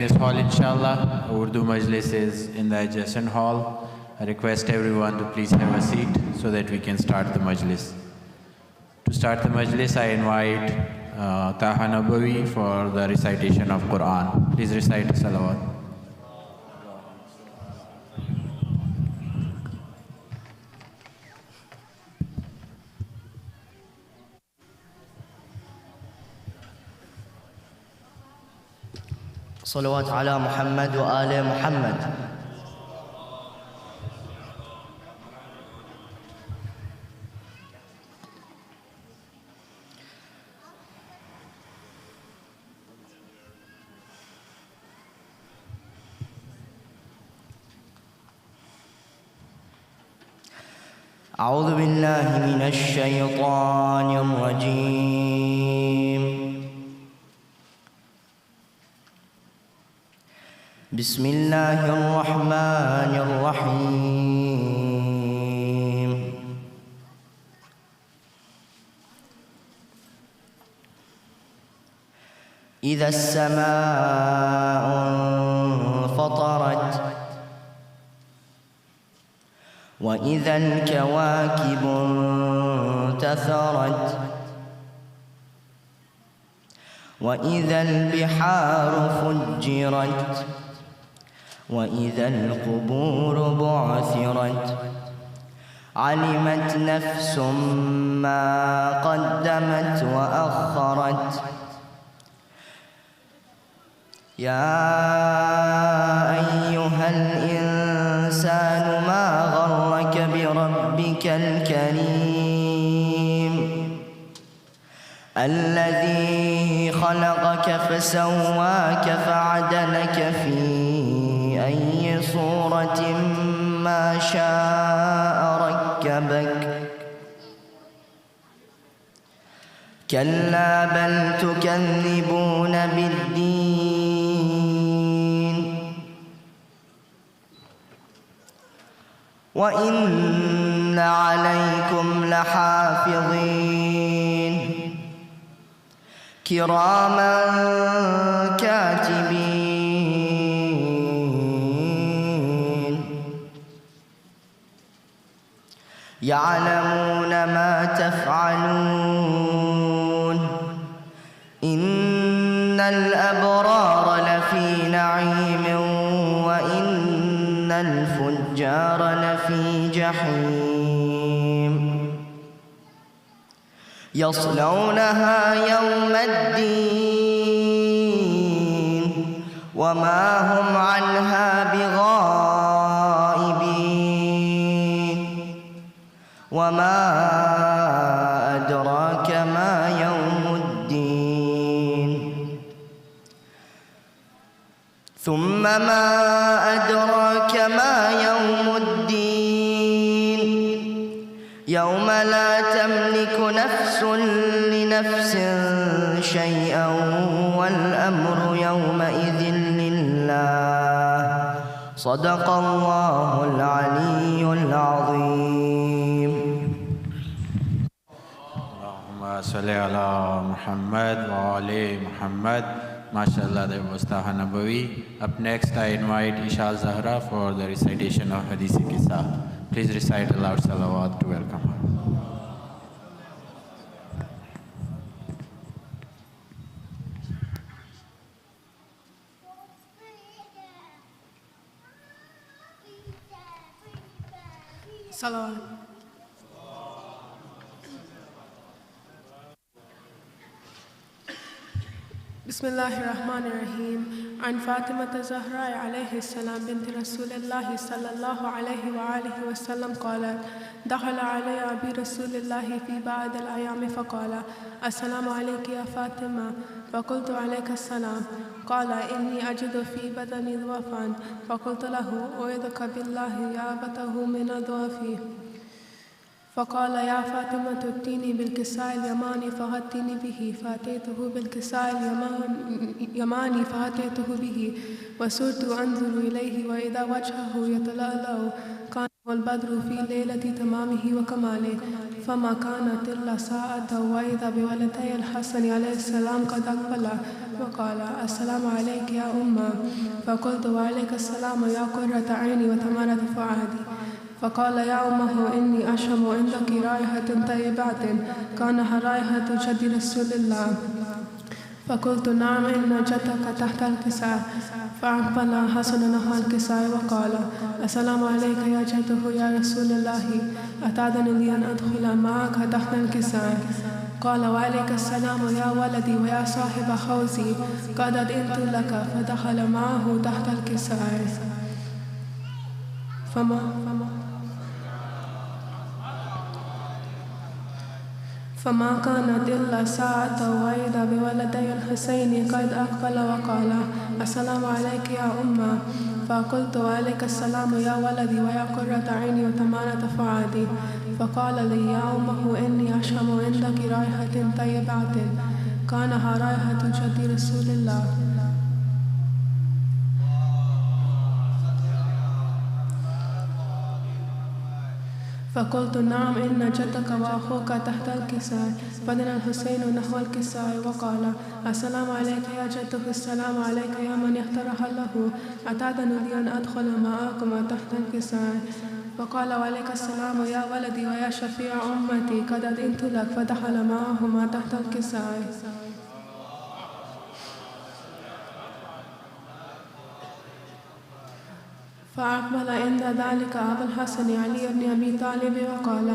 This hall, inshallah, Urdu Majlis is in the adjacent hall. I request everyone to please have a seat so that we can start the Majlis. To start the Majlis, I invite Taha Nabawi for the recitation of Quran. Please recite the salawat. صلوات على محمد وآل محمد. أعوذ بالله من الشيطان الرجيم. بسم الله الرحمن الرحيم. إذا السماء انفطرت وإذا الكواكب انتثرت وإذا البحار فجرت وإذا القبور بعثرت علمت نفس ما قدمت وأخرت. يا أيها الإنسان ما غرك بربك الكريم الذي خلقك فسواك فعدلك في أي صورة ما شاء ركبك. كلا بل تكذبون بالدين وإن عليكم لحافظين كراما كاتبين يعلمون ما تفعلون. إن الأبرار لفي نعيم وإن الفجار لفي جحيم يصلونها يوم الدين وما هم عنها بغائبين. وما أدراك ما يوم الدين ثم ما أدراك ما يوم الدين يوم لا تملك نفس لنفس شيئا والأمر يومئذ لله. صدق الله العلي العظيم. Allahumma salli ala Muhammad wa ali Muhammad. MashaAllah, that was Taha Nabawi. Up next, I invite Isha Zahra for the recitation of Hadith Qissa. Please recite aloud salawat to welcome her. Salawat. بسم الله الرحمن الرحيم. عن فاطمة الزهراء عليه السلام بنت رسول الله صلى الله عليه وآله وسلم قالت: دخل علي أبي رسول الله في بعض الأيام فقال: السلام عليك يا فاطمة. فقلت: عليك السلام. قال: إني أجد في بدني ضعفا. فقلت له: أعوذك بالله يا أبته من ضعفي. فقال: يا فاطمة ائتيني بالكساء اليماني فغطني به. فأتيته بالكساء اليماني فأتيته به وصرت أنظر إليه وإذا وجهه يتلألأ كأنه البدر في ليلة تمامه وكماله. فما كانت إلا ساعة وإذا بولدي الحسن عليه السلام قد أقبلا وقال السلام عليك يا أمة. فقلت وعليك السلام يا قرة عيني وثمرة فؤادي. فقال يا أمه إني أشم عندك رائحة طيبات كانها رائحة جد رسول الله. فقلت نعم إن جدك تحت الكساء. فأقبل حسن نحو الكساء وقال السلام عليك يا جده يا رسول الله، أتأذن لي أن أدخل معك تحت الكساء؟ قال وعليك السلام يا ولدي ويا صاحب خوزي، قد أذنت لك. فدخل معه تحت الكساء. فما كانت إلا ساعة وإذا بولدي الحسين قد أقبل وقال السلام عليك يا أمة. فقلت وعليك السلام يا ولدي ويا قرة عيني وثمرة فؤادي. فقال لي يا أمه إني أشم عندك رائحة طيبات كانها رائحة جد رسول الله. فقلت نعم إن جدك وأخوك تحت الكساء. فدنا الحسين نحو الكساء وقال السلام عليك يا جده، السلام عليك يا من احترح له، أتأذن لي أن أدخل معكما تحت الكساء؟ فقال وعليك السلام يا ولدي ويا شفيع أمتي، قد أذنت لك. فدخل معهما تحت الكساء. فأقبل عند ذلك أبو الحسن علي بن أبي طالب وقال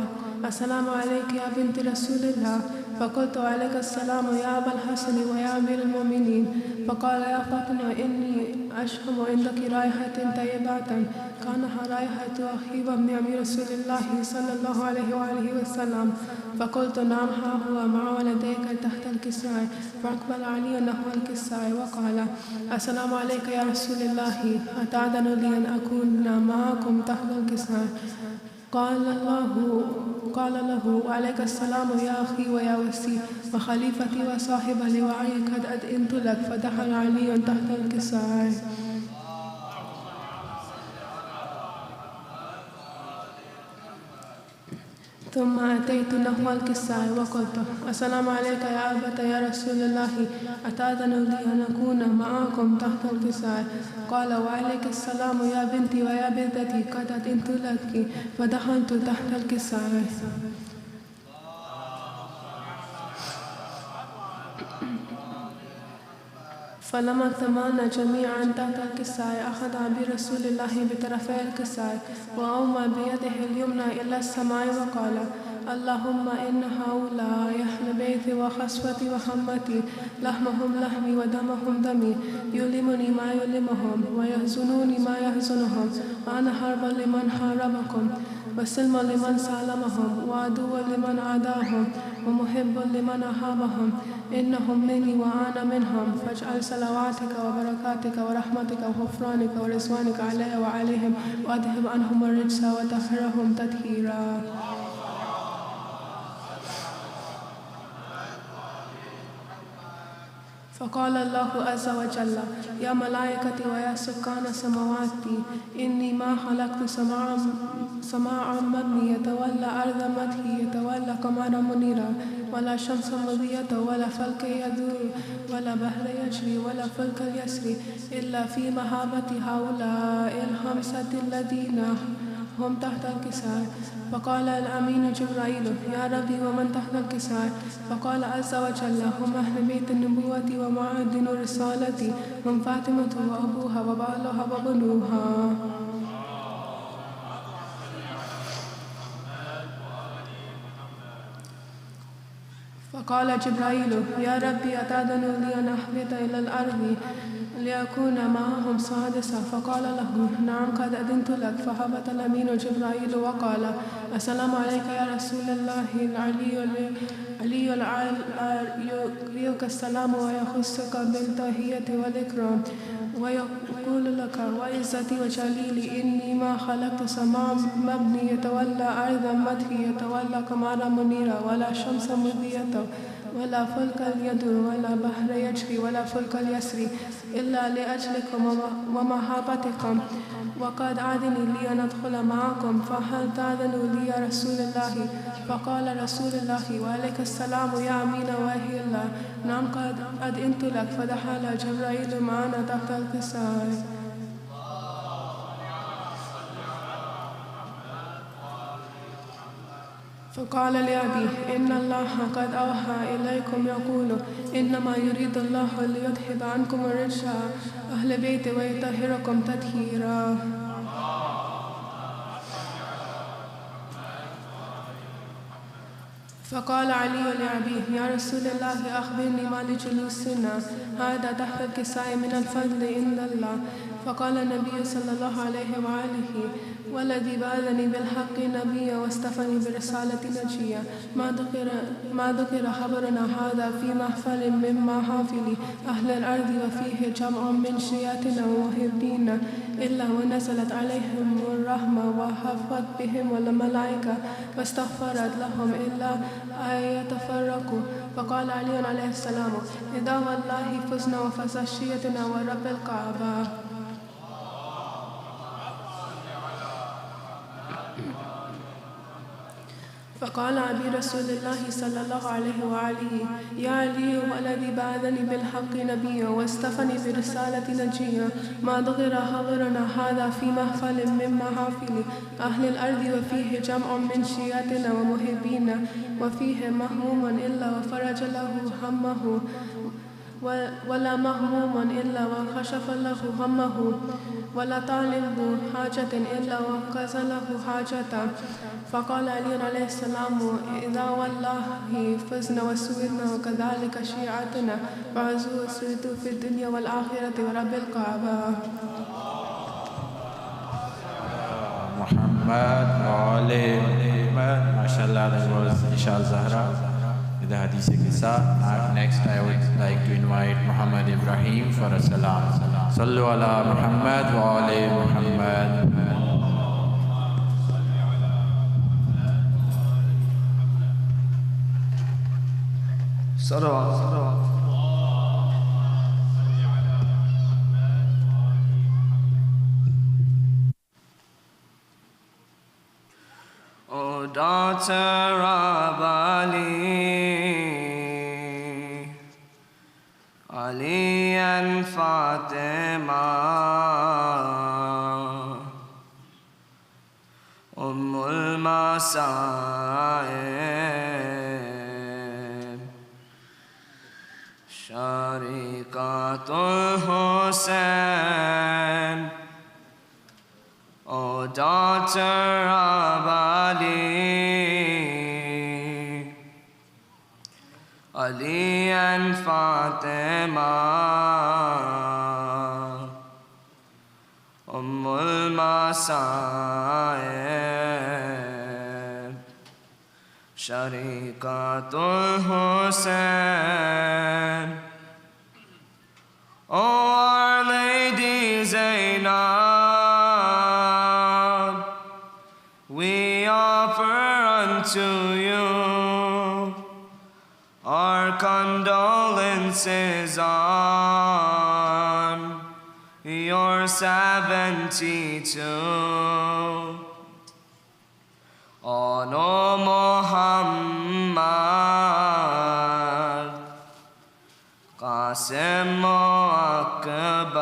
السلام عليك يا بنت رسول الله. فقلت وعليك السلام يا أبا الحسن ويا أمير المؤمنين. فقال يا فاطمة إني أشم عندك رائحة طيبات كانها رائحة أخي وابن أمير رسول الله صلى الله عليه وآله وسلم. فقلت نعم ها هو مع ولديك تحت الكساء. فأقبل علي نحو الكساء وقال السلام عليك يا رسول الله، أتأذن لي أن أكون معكم تحت الكساء؟ قال له وعليك السلام يا أخي ويا وسي وخليفتي وصاحب لواعي، قد أذنت لك. فدخل علي تحت الكساء. ثم أتيت نحو الكساء وقلت السلام عليك يا أبت يا رسول الله، أتأذن لي أن أكون معكم تحت الكساء؟ قال وعليك السلام يا بنتي ويا بنتي، قد أذنت لك. فدخلت تحت الكساء. فلما اجتمعنا جميعا تحت الكساء أخذ برسول الله بطرفي الكساء وأومى بيده اليمنى إلى السماء وقال اللهم إن هؤلاء أهل بيتي وخصوتي وحمتي، لحمهم لحمي ودمهم دمي، يؤلمني ما يؤلمهم ويحزنوني ما يحزنهم، وأنا حرب لمن حاربكم وسلم لمن سالمهم وعدو لمن عاداهم ومحب لمن أحابهم، إنهم مني وأنا منهم، فاجعل صلواتك وبركاتك ورحمتك وغفرانك ورضوانك علي وعليهم، وأذهب عنهم الرجس وطهرهم تطهيرا. فقال الله عز وجل يا ملائكتي ويا سكان سماواتي، إني ما خلقت سماعا مبني يتولى أرض مدحي يتولى قمرا منيرا، ولا شمس مضية ولا فلك يدور ولا بحر يجري ولا فلك يسري إلا في مهابة هؤلاء الخمسة الذين هم تحت الكساء. فقال الأمين جبرائيل يا ربي ومن تحت الكساء؟ فقال عز وجل هم أهل بيت النبوة ومعادن الرسالة، هم فاطمة وأبوها وبعلها وبنوها. فقال جبرائيل يا ربي أتأذن لي أن أهبط إلى الأرض ليكون معهم سادسا؟ فقال له نعم قد أذنت لك. فهبط الأمين جبرائيل وقال السلام عليك يا رسول الله، العلي يلقيك السلام ويخصك بالتحية والإكرام ويقول لك وعزتي وجليلي إني ما خلقت سماع مبني يتولى أرضا مدحي يتولى قمرا منيرا ولا شمس مضية ولا فلك يدور ولا بحر يجري ولا فلك يسري إلا لأجلكم ومحبتكم وقد أذن لي أن أدخل معكم فهل تأذن لي يا رسول الله فقال رسول الله وعليك السلام يا أمين وحي الله نعم قد أذنت لك فدخل جبرائيل معنا تحت الكساء فقال لأبيه إن الله قد أوحى إليكم يقول إنما يريد الله ليذهب عنكم الرجس أهل بيت ويطهركم تطهيرا فقال علي لأبيه يا رسول الله أخبرني ما لجلوسنا هذا تحت الكساء من الفضل عند الله فقال النبي صلى الله عليه وآله والذي بعثني بالحق نبيا واصطفاني برسالة نجيا ما ذكر خبرنا هذا في محفل من محافل أهل الأرض وفيه جمع من شياتنا ومحبين إلا ونزلت عليهم الرحمة وحفت بهم الملائكة واستغفرت لهم إلا أن يتفرقوا فقال علي عليه السلام إذا والله فزنا وفز شيتنا ورب الكعبة فقال أبي رسول الله صلى الله عليه وآله يا علي والذي بعثني بالحق نبيا واصطفاني برسالة نجيا ما ذكر خبرنا هذا في محفل من محافل أهل الأرض وفيه جمع من شياتنا ومحبين وفيه مهموم إلا وفرج له همه ولا مهموم إلا وكشف له همه ولا طالب حاجة إلا وقضى له حاجته فقال علي عليه السلام إذا والله فزنا وسودنا وكذلك شيعتنا فعزوا وسودوا في الدنيا والآخرة ورب الكعبة Muhammad wa ali Muhammad. MashaAllah, that was Ishal Zahra with the Hadith Qissa. Next, I would like to invite Muhammad Ibrahim for a salam. Sallu ala Muhammad wa ali Muhammad. صلوات O daughter of Ali and Fatima, Ummul Masaib, Sharikatul Hussain, O daughter of Ali and Fatima, Ummul Masaib, Sharikatul Hussain, O Our Lady Zainab, we offer unto you our condolences on your 72. On O Muhammad, Qasim Akbar,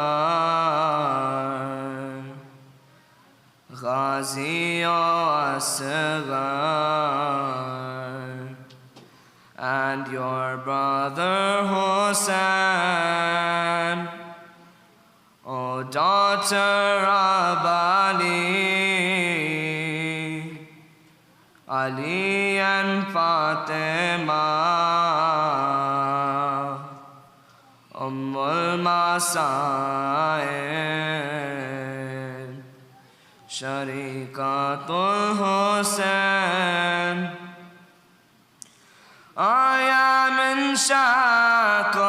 Ghazi Asghar, and your brother Hussein, O daughter of Ali and Fatima, Ummul Masaib, Sharikatul Hussain. I am in shackles,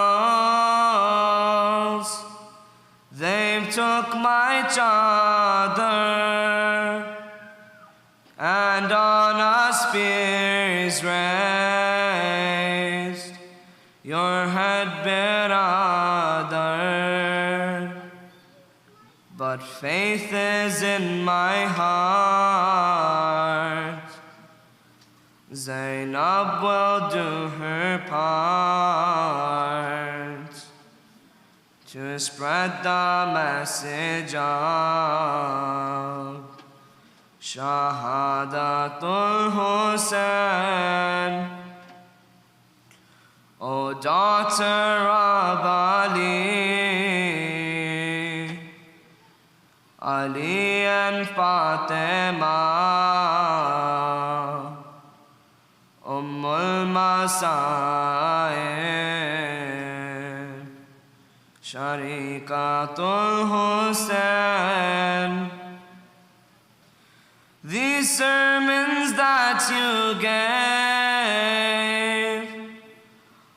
they've took my chadar, and on a spear is raised but faith is in my heart. Zainab will do her part to spread the message of Shahadatul Hussain. O daughter of Ali and Fatima, Ummul Masaib, Sharikatul Hussain. These sermons that you gave,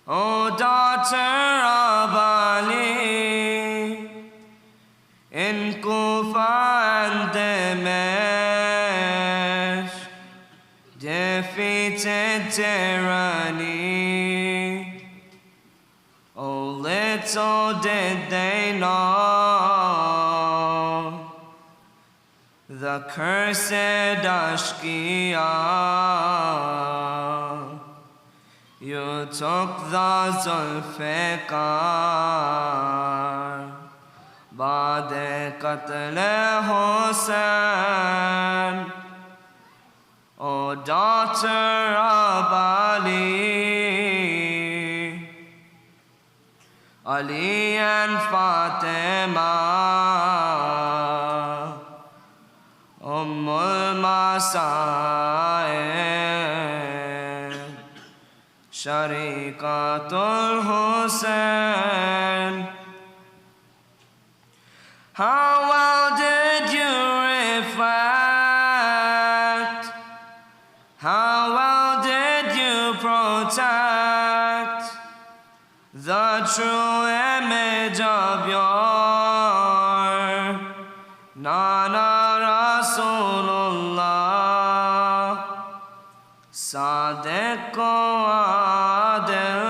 O daughter of Ali, in Kufa and Damesh, defeated tyranny. Oh, little did they know the cursed Ashkiya. You took the Zulfiqar, Ba'de Qatl Hussain. O daughter of Ali and Fatima, Ummul Masaib, Sharikatul Hussain. How well did you reflect? How well did you protect the true image of your Nana Rasulullah, Sadiq Adil,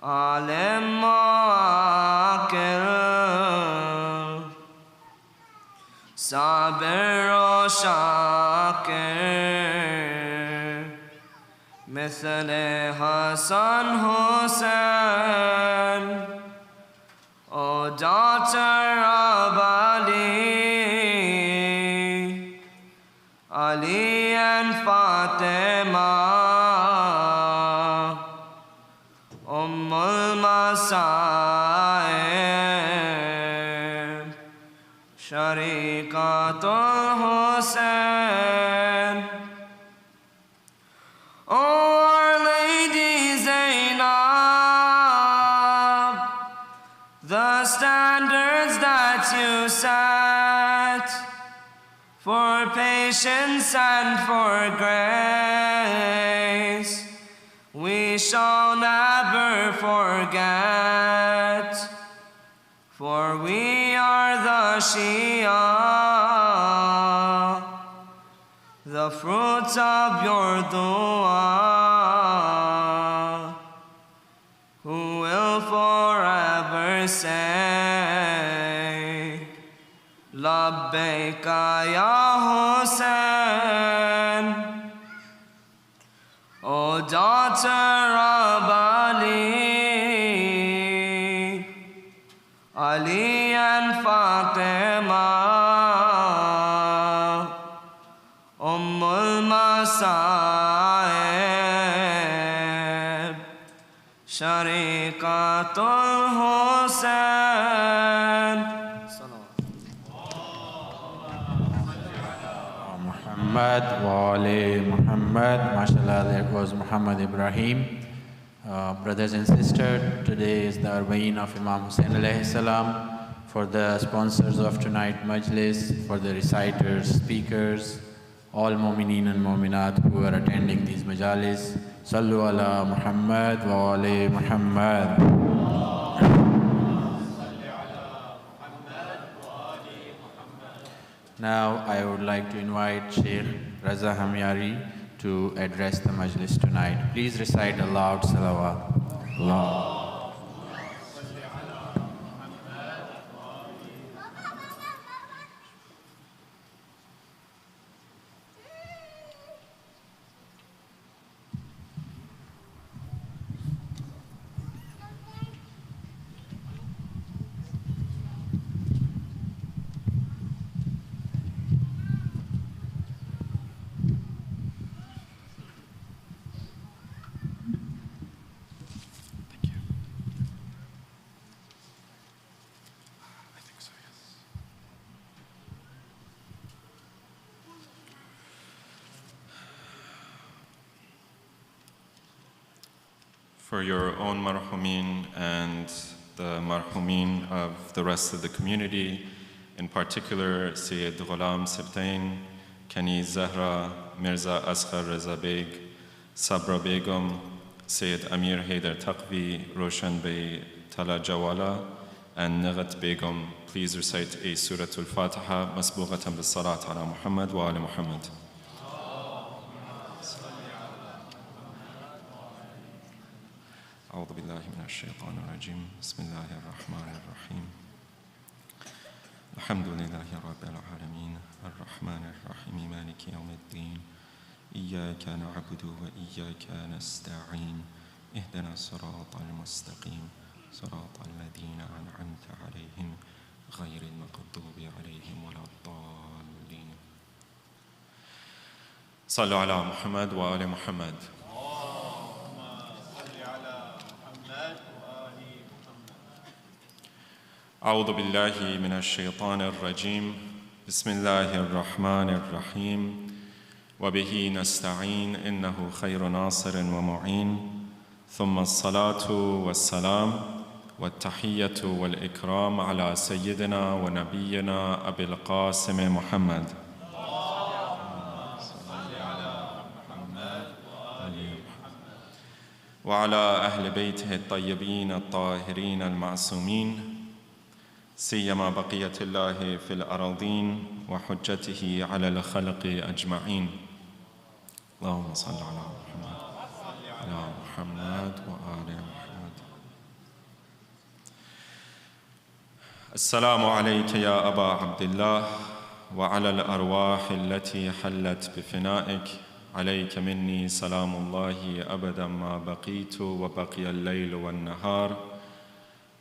Alim Akil, Sabir Shakir, Mithli Hassan Hussain. O daughter of Ali and Fatima, Ummul Masaib, Sharikatul Hussain. O Our Lady Zainab, the standards that you set for patience and for grace, we shall never forget, for we are the Shia, the fruits of your dua, who will forever say, Labbaika ya Hussain. O daughter of Ali and Fatima, Ummul Masaib, Sharikatul Hussain. Muhammad wa ali Muhammad. MashaAllah, that was Muhammad Ibrahim. Brothers and sisters, today is the Arabeen of Imam Hussain alayhi salam. For the sponsors of tonight Majlis, for the reciters, speakers, all Mu'mineen and Mu'minat who are attending these Majalis, Sallu ala Muhammad wa ali Muhammad. Now I would like to invite Shaykh Reza Hemyari to address the Majlis tonight. Please recite a loud salawat. Allah. for your own marhumin and the marhumin of the rest of the community, in particular Sayyid Ghulam Sibtain, Kani Zahra, Mirza Asghar Reza Beg, Sabra Begum, Sayyid Amir Haider Taqvi, Roshan Bey Tala Jawala, and Naghat Begum. Please recite a Suratul Fatiha, masbughatan bis salat ala Muhammad wa ala Muhammad. أعوذ بالله من الشيطان الرجيم بسم الله الرحمن الرحيم الحمد لله رب العالمين الرحمن الرحيم مالك يوم الدين إياك نعبد وإياك نستعين اهدنا الصراط المستقيم صراط الذين أنعمت عليهم غير المغضوب عليهم ولا الضالين صلوا على محمد وآل محمد. أعوذ بالله من الشيطان الرجيم بسم الله الرحمن الرحيم وبه نستعين إنه خير ناصر ومعين ثم الصلاة والسلام والتحية والإكرام على سيدنا ونبينا أبي القاسم محمد وعلى أهل بيته الطيبين الطاهرين المعصومين سيما بقية الله في الأراضين وحجته على الخلق أجمعين. اللهم صل على محمد وآل محمد. السلام عليك يا أبا عبد الله وعلى الأرواح التي حلت بفنائك. عليك مني سلام الله أبدا ما بقيت وبقي الليل والنهار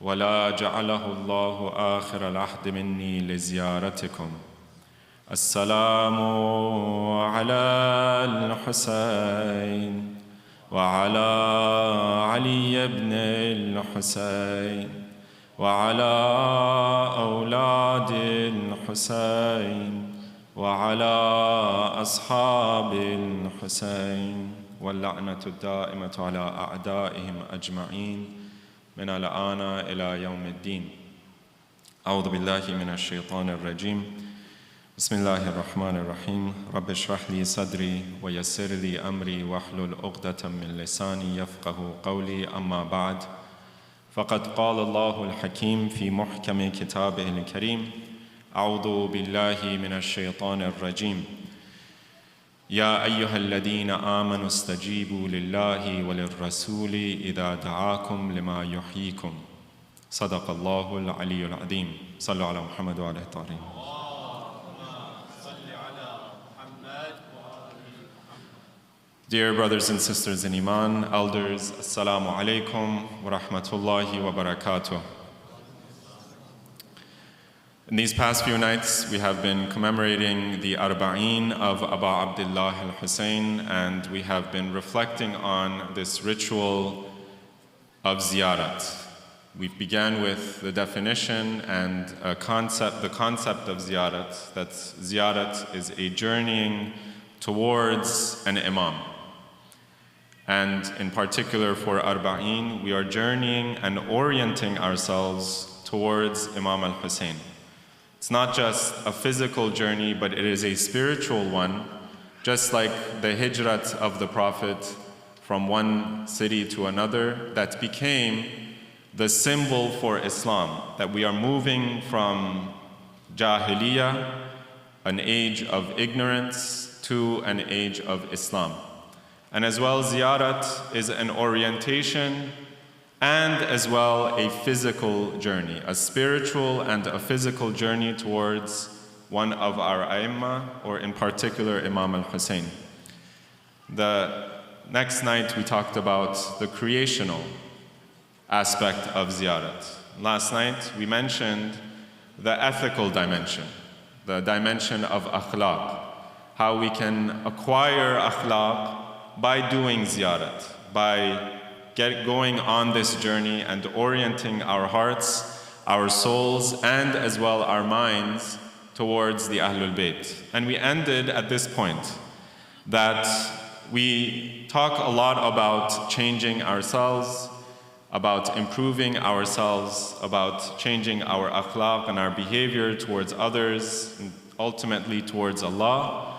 ولا جعله الله آخر العهد مني لزيارتكم. السلام على الحسين وعلى علي بن الحسين وعلى أولاد الحسين وعلى أصحاب الحسين واللعنة الدائمة على أعدائهم أجمعين من الآن إلى يوم الدين. أعوذ بالله من الشيطان الرجيم بسم الله الرحمن الرحيم رب اشرح لي صدري ويسر لي أمري واحلل عقدة من لساني يفقه قولي. أما بعد فقد قال الله الحكيم في محكم كتابه الكريم أعوذ بالله من الشيطان الرجيم يا أيها الذين آمنوا استجيبوا لله وللرسول إذا دعاكم لما يحييكم. صدق الله العلي العظيم. صلوا على محمد وآله الطاهرين. Dear brothers and sisters in Iman, elders, Assalamu alaikum wa rahmatullahi wa barakatuh. In these past few nights, we have been commemorating the Arabeen of Abu Abdullah al-Hussein, and we have been reflecting on this ritual of ziyarat. We began with the definition and the concept of ziyarat, that ziyarat is a journeying towards an imam. And in particular for Arabeen, we are journeying and orienting ourselves towards Imam al-Hussein. It's not just a physical journey, but it is a spiritual one, just like the hijrat of the Prophet from one city to another that became the symbol for Islam, that we are moving from Jahiliyyah, an age of ignorance, to an age of Islam. And as well, ziyarat is an orientation and as well a physical journey, a spiritual and a physical journey towards one of our A'immah, or in particular Imam al-Hussein. The next night we talked about the creational aspect of ziyarat. Last night we mentioned the ethical dimension, the dimension of akhlaq, how we can acquire akhlaq by doing ziyarat, by going on this journey and orienting our hearts, our souls, and as well our minds towards the Ahlul Bayt. And we ended at this point, that we talk a lot about changing ourselves, about improving ourselves, about changing our akhlaq and our behavior towards others, and ultimately towards Allah.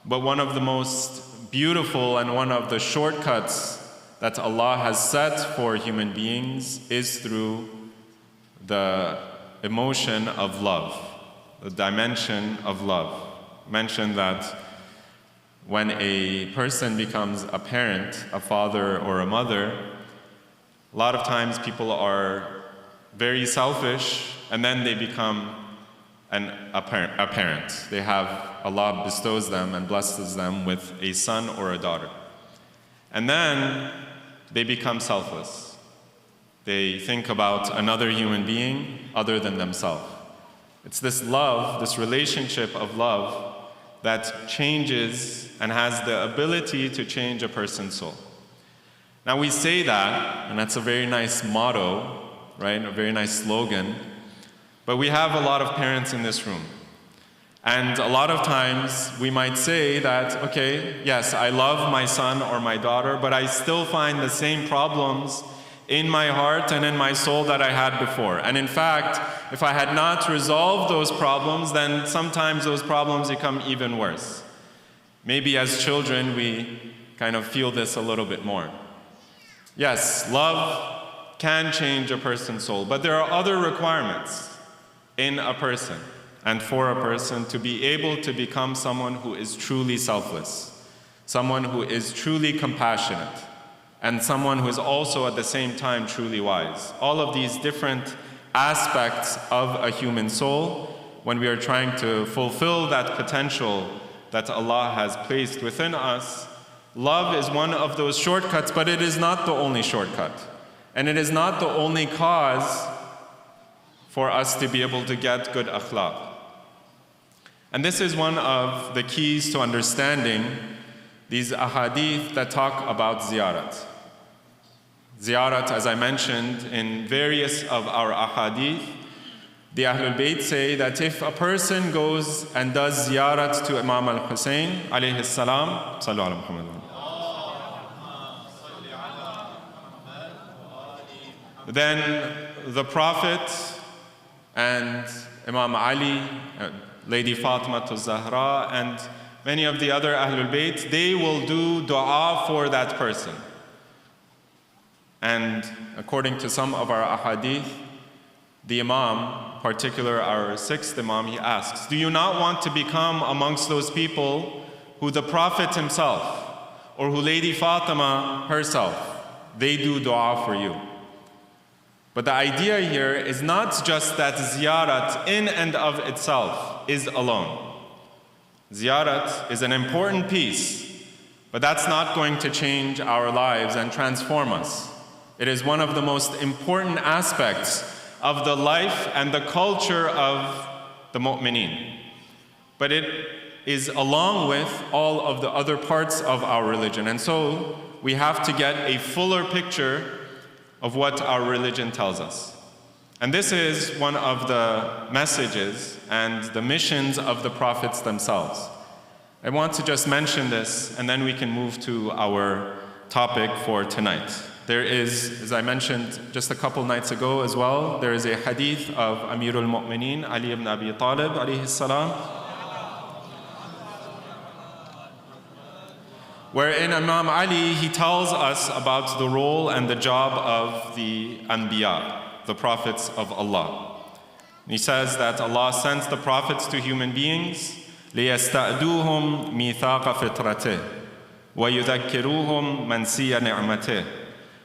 But one of the most beautiful and one of the shortcuts that Allah has set for human beings is through the emotion of love, the dimension of love. Mentioned that when a person becomes a parent, a father or a mother, a lot of times people are very selfish and then they become a parent. They have, Allah bestows them and blesses them with a son or a daughter. And then they become selfless. They think about another human being other than themselves. It's this love, this relationship of love that changes and has the ability to change a person's soul. Now we say that, and that's a very nice motto, right? A very nice slogan. But we have a lot of parents in this room. And a lot of times we might say that, okay, yes, I love my son or my daughter, but I still find the same problems in my heart and in my soul that I had before. And in fact, if I had not resolved those problems, then sometimes those problems become even worse. Maybe as children, we kind of feel this a little bit more. Yes, love can change a person's soul, but there are other requirements in a person and for a person to be able to become someone who is truly selfless, someone who is truly compassionate, and someone who is also at the same time truly wise. All of these different aspects of a human soul, when we are trying to fulfill that potential that Allah has placed within us, love is one of those shortcuts, but it is not the only shortcut. And it is not the only cause for us to be able to get good akhlaq. And this is one of the keys to understanding these ahadith that talk about ziyarat. Ziyarat, as I mentioned in various of our ahadith, the Ahlul Bayt say that if a person goes and does ziyarat to Imam Al Hussein, alayhi salam, sallu ala Muhammad, then the Prophet and Imam Ali, Lady Fatima Zahra, and many of the other Ahlul Bayt, they will do dua for that person. And according to some of our ahadith, the Imam, particular our sixth Imam, he asks, do you not want to become amongst those people who the Prophet himself, or who Lady Fatima herself, they do dua for you? But the idea here is not just that ziyarat in and of itself is alone. Ziyarat is an important piece, but that's not going to change our lives and transform us. It is one of the most important aspects of the life and the culture of the mu'mineen. But it is along with all of the other parts of our religion. And so we have to get a fuller picture of what our religion tells us. And this is one of the messages and the missions of the prophets themselves. I want to just mention this, and then we can move to our topic for tonight. There is, as I mentioned just a couple nights ago as well, there is a hadith of Amirul Mu'mineen, Ali ibn Abi Talib, alayhi salam, wherein Imam Ali, he tells us about the role and the job of the Anbiya, the prophets of Allah. And he says that Allah sends the prophets to human beings لِيَسْتَأْدُوهُمْ مِيثَاقَ فِطْرَتِهِ وَيُذَكِّرُوهُمْ مَنْسِيَ نِعْمَتِهِ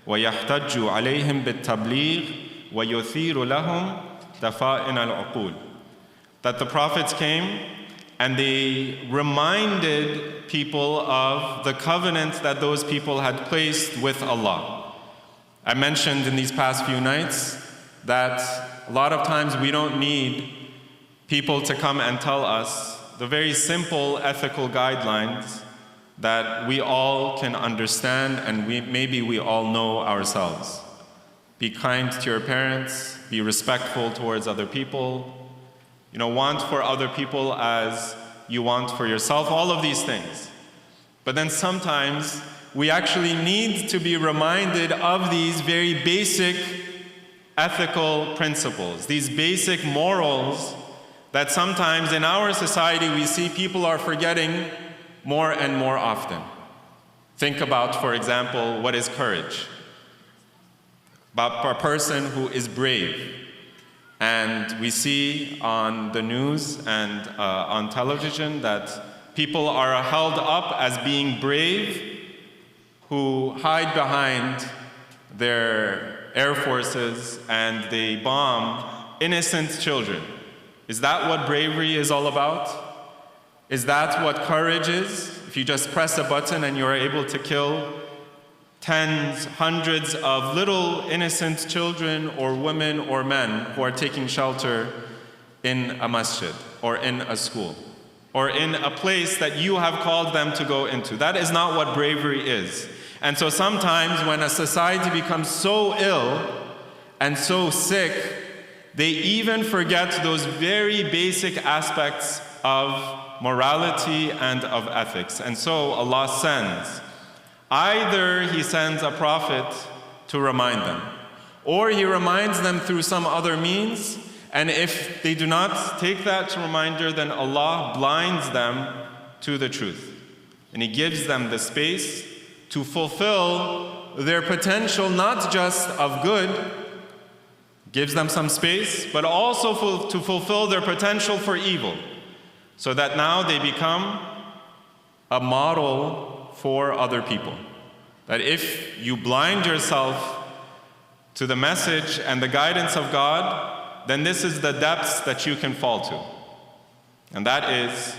وَيَحْتَجُّ عَلَيْهِمْ بِالتَّبْلِيغِ وَيُثِيرُ لَهُمْ دَفَائِنَ الْعُقُولِ. That the prophets came and they reminded people of the covenant that those people had placed with Allah. I mentioned in these past few nights that a lot of times we don't need people to come and tell us the very simple ethical guidelines that we all can understand and maybe we all know ourselves. Be kind to your parents, be respectful towards other people, want for other people as you want for yourself, all of these things. But then sometimes we actually need to be reminded of these very basic ethical principles, these basic morals that sometimes in our society we see people are forgetting more and more often. Think about, for example, what is courage? About a person who is brave. And we see on the news and on television that people are held up as being brave who hide behind their air forces and they bomb innocent children. Is that what bravery is all about? Is that what courage is? If you just press a button and you're able to kill tens, hundreds of little innocent children or women or men who are taking shelter in a masjid or in a school or in a place that you have called them to go into. That is not what bravery is. And so sometimes when a society becomes so ill and so sick, they even forget those very basic aspects of morality and of ethics. And so Allah sends. Either He sends a prophet to remind them, or He reminds them through some other means, and if they do not take that reminder, then Allah blinds them to the truth. And He gives them the space to fulfill their potential, not just of good, gives them some space, but also to fulfill their potential for evil, so that now they become a model for other people. That if you blind yourself to the message and the guidance of God, then this is the depths that you can fall to. And that is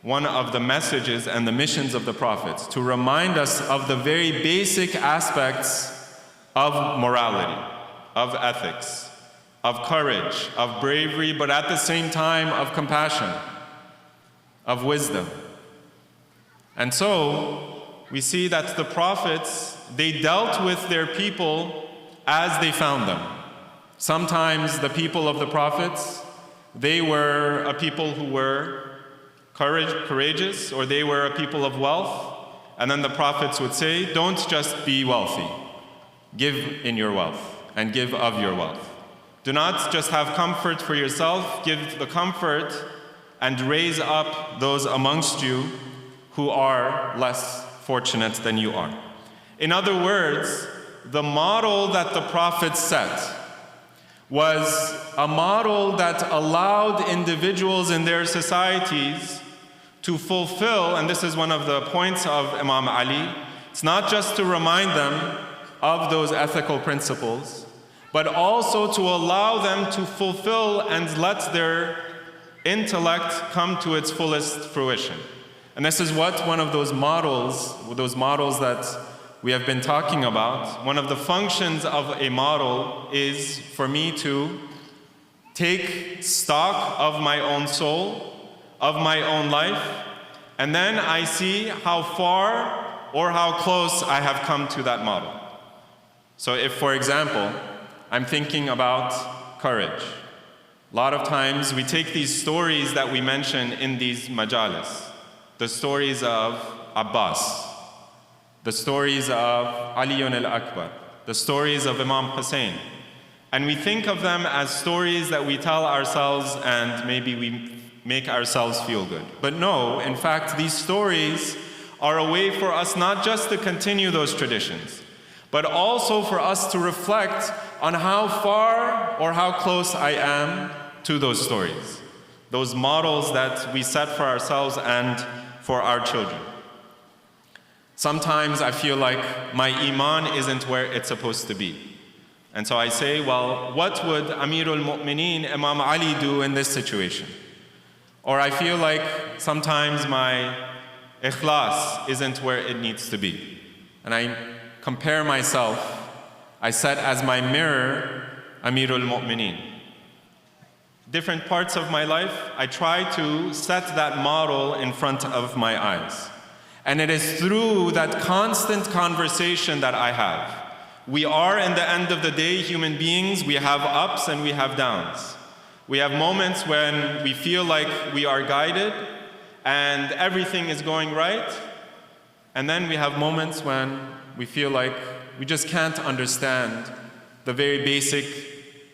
one of the messages and the missions of the prophets, to remind us of the very basic aspects of morality, of ethics, of courage, of bravery, but at the same time of compassion, of wisdom. And so we see that the prophets, they dealt with their people as they found them. Sometimes the people of the prophets, they were a people who were courageous, or they were a people of wealth, and then the prophets would say, don't just be wealthy, give in your wealth and give of your wealth. Do not just have comfort for yourself, give the comfort and raise up those amongst you who are less fortunate than you are. In other words, the model that the prophets set was a model that allowed individuals in their societies to fulfill, and this is one of the points of Imam Ali, it's not just to remind them of those ethical principles, but also to allow them to fulfill and let their intellect come to its fullest fruition. And this is what one of those models that we have been talking about, one of the functions of a model is for me to take stock of my own soul, of my own life, and then I see how far or how close I have come to that model. So if, for example, I'm thinking about courage, a lot of times we take these stories that we mention in these majalis, the stories of Abbas, the stories of Ali al-Akbar, the stories of Imam Hussein, and we think of them as stories that we tell ourselves and maybe we make ourselves feel good. But no, in fact, these stories are a way for us not just to continue those traditions, but also for us to reflect on how far or how close I am to those stories, those models that we set for ourselves and for our children. Sometimes I feel like my iman isn't where it's supposed to be. And so I say, well, what would Amirul Mu'mineen, Imam Ali, do in this situation? Or I feel like sometimes my ikhlas isn't where it needs to be. And I compare myself, I set as my mirror Amirul Mu'mineen. Different parts of my life, I try to set that model in front of my eyes. And it is through that constant conversation that I have. We are, in the end of the day, human beings. We have ups and we have downs. We have moments when we feel like we are guided and everything is going right. And then we have moments when we feel like we just can't understand the very basic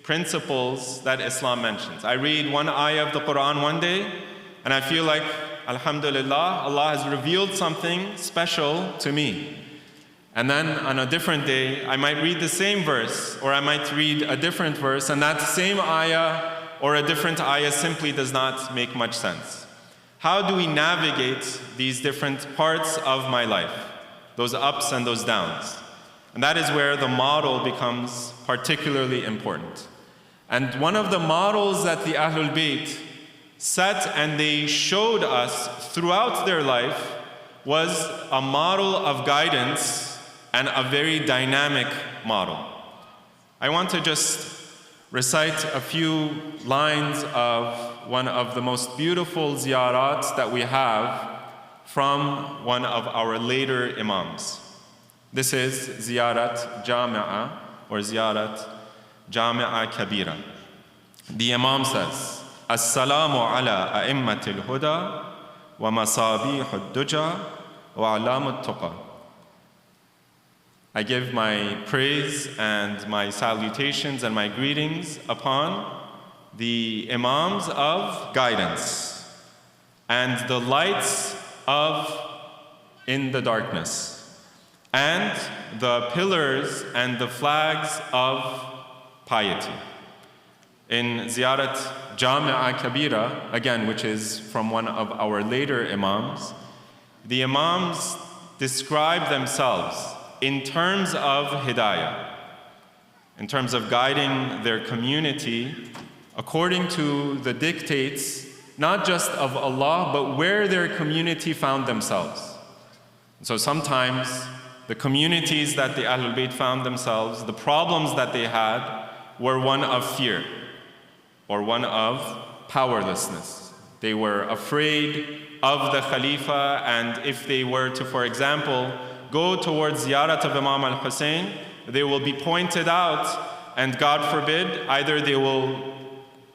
principles that Islam mentions. I read one ayah of the Quran one day, and I feel like, alhamdulillah, Allah has revealed something special to me. And then on a different day, I might read the same verse, or I might read a different verse, and that same ayah or a different ayah simply does not make much sense. How do we navigate these different parts of my life, those ups and those downs? And that is where the model becomes particularly important. And one of the models that the Ahlul Bayt set and they showed us throughout their life was a model of guidance and a very dynamic model. I want to just recite a few lines of one of the most beautiful ziyarat that we have from one of our later imams. This is ziyarat jami'a or ziyarat jami'a kabira. The imam says, Assalamu ala a'immatil huda wa masabihud duja wa alamut tuqa. I give my praise and my salutations and my greetings upon the imams of guidance and the lights of in the darkness and the pillars and the flags of piety. In Ziyarat Jami'a Kabira, again, which is from one of our later imams, the imams describe themselves in terms of hidayah, in terms of guiding their community according to the dictates, not just of Allah, but where their community found themselves. So sometimes the communities that the Ahlul Bayt found themselves, the problems that they had were one of fear or one of powerlessness. They were afraid of the Khalifa, and if they were to, for example, go towards ziyarat of Imam Al Hussein, they will be pointed out, and God forbid, either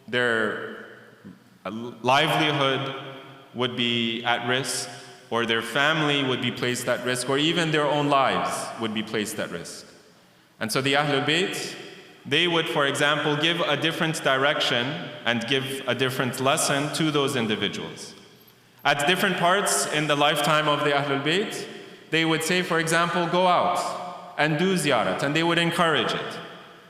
their livelihood would be at risk, or their family would be placed at risk, or even their own lives would be placed at risk. And so the Ahlul Bayt, they would, for example, give a different direction and give a different lesson to those individuals. At different parts in the lifetime of the Ahlul Bayt, they would say, for example, go out and do ziyarat, and they would encourage it.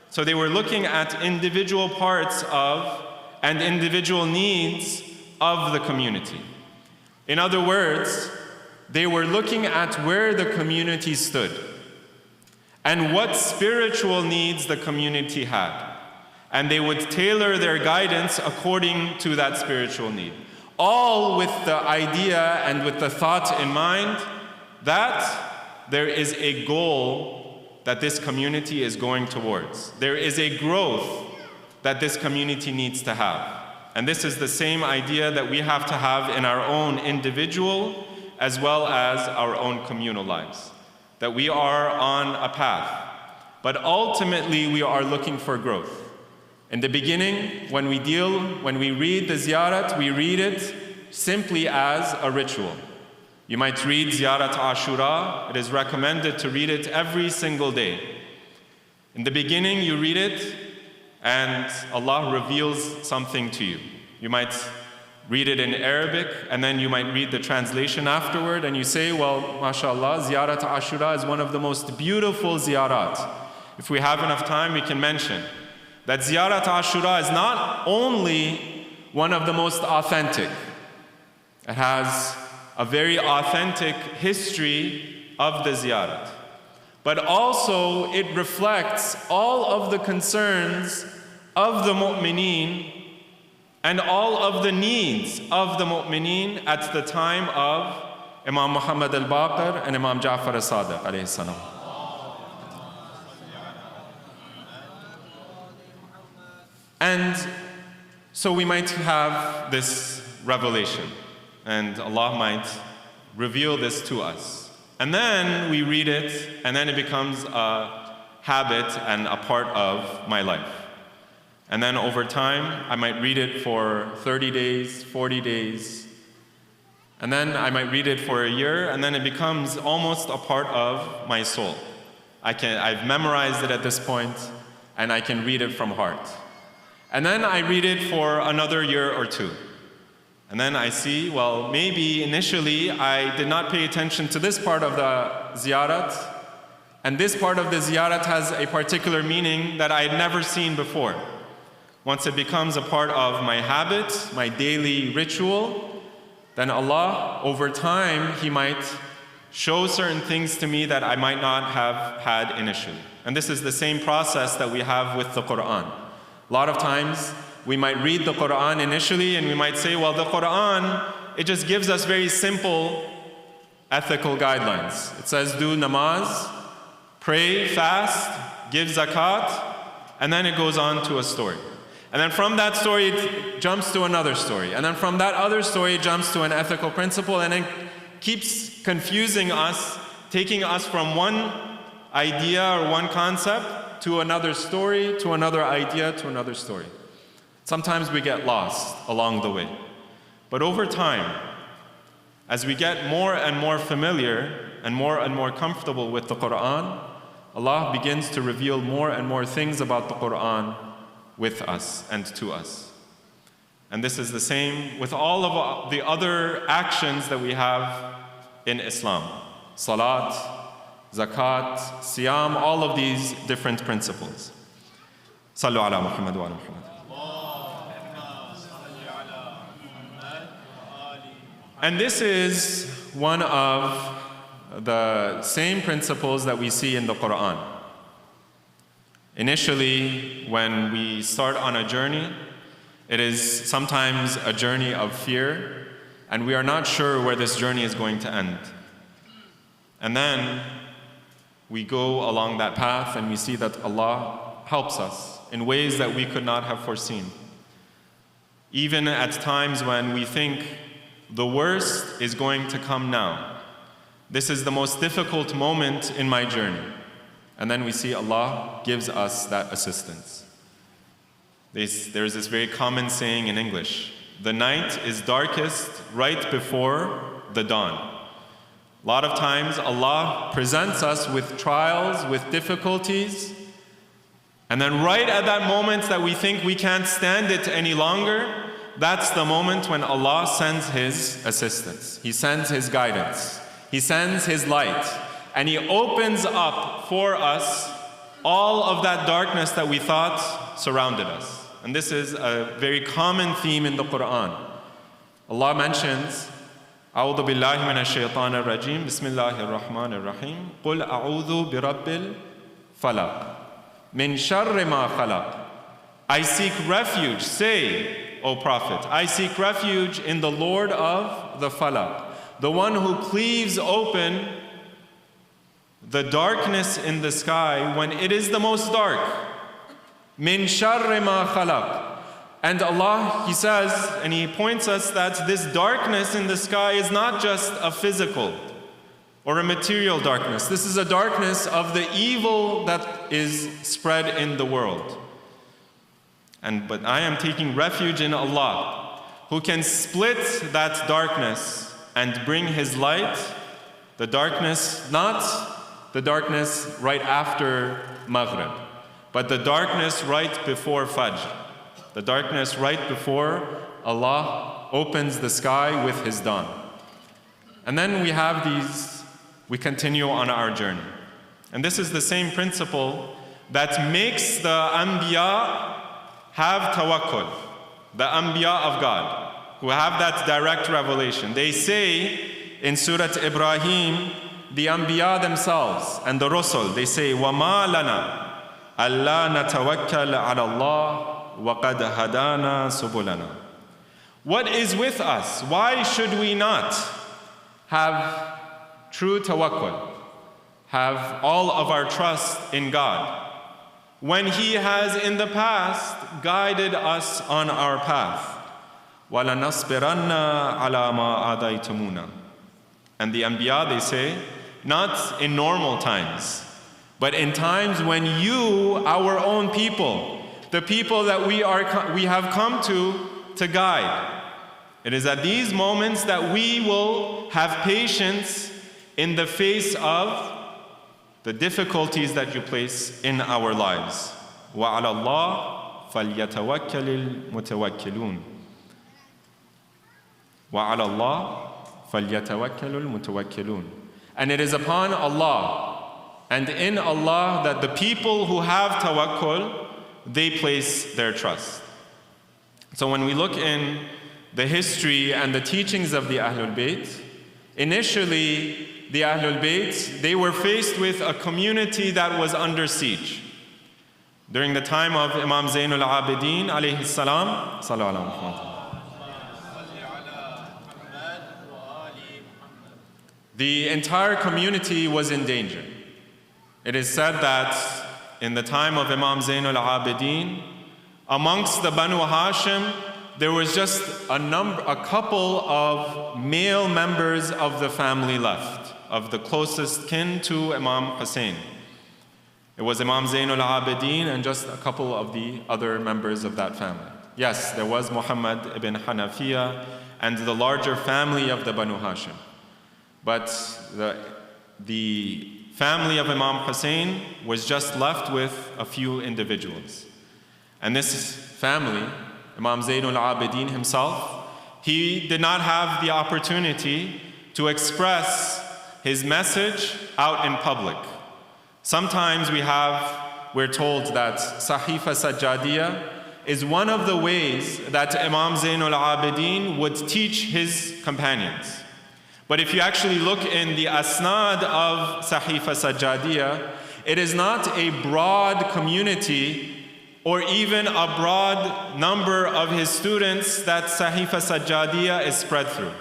So they were looking at individual parts of and individual needs of the community. In other words, they were looking at where the community stood and what spiritual needs the community had. And they would tailor their guidance according to that spiritual need. All with the idea and with the thought in mind that there is a goal that this community is going towards. There is a growth that this community needs to have. And this is the same idea that we have to have in our own individual as well as our own communal lives. That we are on a path, but ultimately we are looking for growth. In the beginning, when we read the ziyarat, we read it simply as a ritual. You might read Ziyarat Ashura. It is recommended to read it every single day. In the beginning, you read it, and Allah reveals something to you. You might read it in Arabic, and then you might read the translation afterward, and you say, well, mashallah, Ziyarat Ashura is one of the most beautiful ziyarat. If we have enough time, we can mention that Ziyarat Ashura is not only one of the most authentic. It has a very authentic history of the ziyarat. But also it reflects all of the concerns of the mu'mineen and all of the needs of the mu'mineen at the time of Imam Muhammad al-Baqir and Imam Ja'far al-Sadiq alayhi salam. And so we might have this revelation, and Allah might reveal this to us. And then we read it, and then it becomes a habit and a part of my life. And then over time, I might read it for 30 days, 40 days, And then I might read it for a year, and then it becomes almost a part of my soul. I've memorized it at this point, and I can read it from heart. And then I read it for another year or two. And then I see, well, maybe initially I did not pay attention to this part of the ziyarat, and this part of the ziyarat has a particular meaning that I had never seen before. Once it becomes a part of my habit, my daily ritual, then Allah, over time, He might show certain things to me that I might not have had initially. And this is the same process that we have with the Quran. A lot of times, we might read the Quran initially and we might say, well, the Quran, it just gives us very simple ethical guidelines. It says, do namaz, pray, fast, give zakat, and then it goes on to a story. And then from that story, it jumps to another story. And then from that other story, it jumps to an ethical principle, and it keeps confusing us, taking us from one idea or one concept to another story, to another idea, to another story. Sometimes we get lost along the way. But over time, as we get more and more familiar and more comfortable with the Quran, Allah begins to reveal more and more things about the Quran with us and to us. And this is the same with all of the other actions that we have in Islam. Salat, zakat, siyam, all of these different principles. Sallu ala Muhammad wa ala Muhammad. And this is one of the same principles that we see in the Quran. Initially, when we start on a journey, it is sometimes a journey of fear, and we are not sure where this journey is going to end. And then we go along that path and we see that Allah helps us in ways that we could not have foreseen. Even at times when we think the worst is going to come now. This is the most difficult moment in my journey. And then we see Allah gives us that assistance. There's this very common saying in English, the night is darkest right before the dawn. A lot of times Allah presents us with trials, with difficulties, and then right at that moment that we think we can't stand it any longer, that's the moment when Allah sends His assistance. He sends His guidance. He sends His light. And He opens up for us all of that darkness that we thought surrounded us. And this is a very common theme in the Quran. Allah mentions, أعوذ بالله من الشيطان الرجيم بسم الله الرحمن الرحيم قل أعوذ برب الفلق من شر ما خلق. I seek refuge, say, O Prophet, I seek refuge in the Lord of the Falaq, the one who cleaves open the darkness in the sky when it is the most dark. Min sharri ma khalaq. And Allah, He says, and He points us that this darkness in the sky is not just a physical or a material darkness. This is a darkness of the evil that is spread in the world. But I am taking refuge in Allah, who can split that darkness and bring His light, the darkness, not the darkness right after Maghrib, but the darkness right before Fajr, the darkness right before Allah opens the sky with His dawn. And then we continue on our journey. And this is the same principle that makes the Anbiya have tawakkul, the Anbiya of God, who have that direct revelation. They say in Surah Ibrahim, the Anbiya themselves and the Rusul, they say, وَمَا لَنَا أَلَّا نَتَوَكَّلَ عَلَى اللَّهِ وَقَدْ هَدَانَا سُبُلَنَا. What is with us? Why should we not have true tawakkul, have all of our trust in God, when He has in the past guided us on our path? وَلَنَصْبِرَنَّ عَلَى مَا آذَيْتُمُونَ. And the Anbiya, they say, not in normal times, but in times when you, our own people, the people that we have come to guide, It is at these moments that we will have patience in the face of the difficulties that you place in our lives. وَعَلَى اللَّهِ فَلْيَتَوَكَّلِ الْمُتَوَكِّلُونَ وَعَلَى اللَّهِ فَلْيَتَوَكَّلُ الْمُتَوَكِّلُونَ. And it is upon Allah and in Allah that the people who have tawakkul, they place their trust. So when we look in the history and the teachings of the Ahlul Bayt, initially the Ahlul Bayt, they were faced with a community that was under siege. During the time of Imam Zainul Abidin alayhi salam, the entire community was in danger. It is said that in the time of Imam Zainul Abidin, amongst the Banu Hashim, there was just a couple of male members of the family left, of the closest kin to Imam Hussein. It was Imam Zainul Abidin and just a couple of the other members of that family. Yes, there was Muhammad ibn Hanafiya and the larger family of the Banu Hashim. But the family of Imam Hussein was just left with a few individuals. And this family, Imam Zainul Abidin himself, he did not have the opportunity to express his message out in public. Sometimes we're told that Sahifa Sajjadiyya is one of the ways that Imam Zainul Abidin would teach his companions. But if you actually look in the asnad of Sahifa Sajjadiyya, it is not a broad community or even a broad number of his students that Sahifa Sajjadiyya is spread through.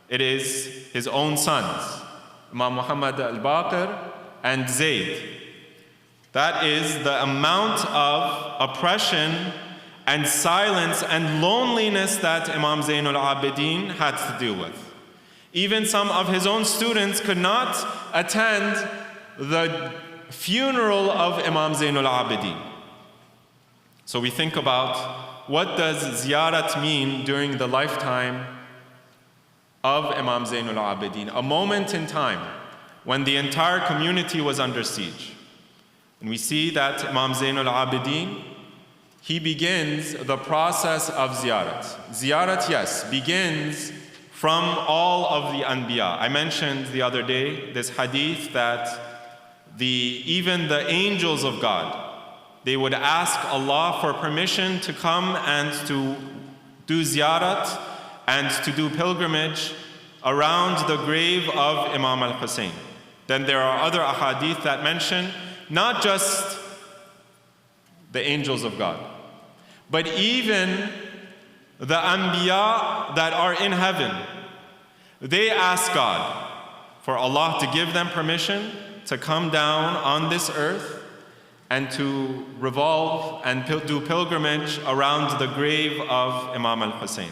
It is his own sons, Imam Muhammad al-Baqir and Zayd. That is the amount of oppression and silence and loneliness that Imam Zainul Abidin had to deal with. Even some of his own students could not attend the funeral of Imam Zainul Abidin. So we think about, what does ziyarat mean during the lifetime of Imam Zainul Abidin? A moment in time when the entire community was under siege. And we see that Imam Zainul Abidin, he begins the process of ziyarat. Ziyarat, yes, begins from all of the Anbiya. I mentioned the other day this hadith that even the angels of God, they would ask Allah for permission to come and to do ziyarat and to do pilgrimage around the grave of Imam Al-Hussein. Then there are other ahadith that mention not just the angels of God, but even the Anbiya that are in heaven. They ask God for Allah to give them permission to come down on this earth and to revolve and do pilgrimage around the grave of Imam Al-Hussein.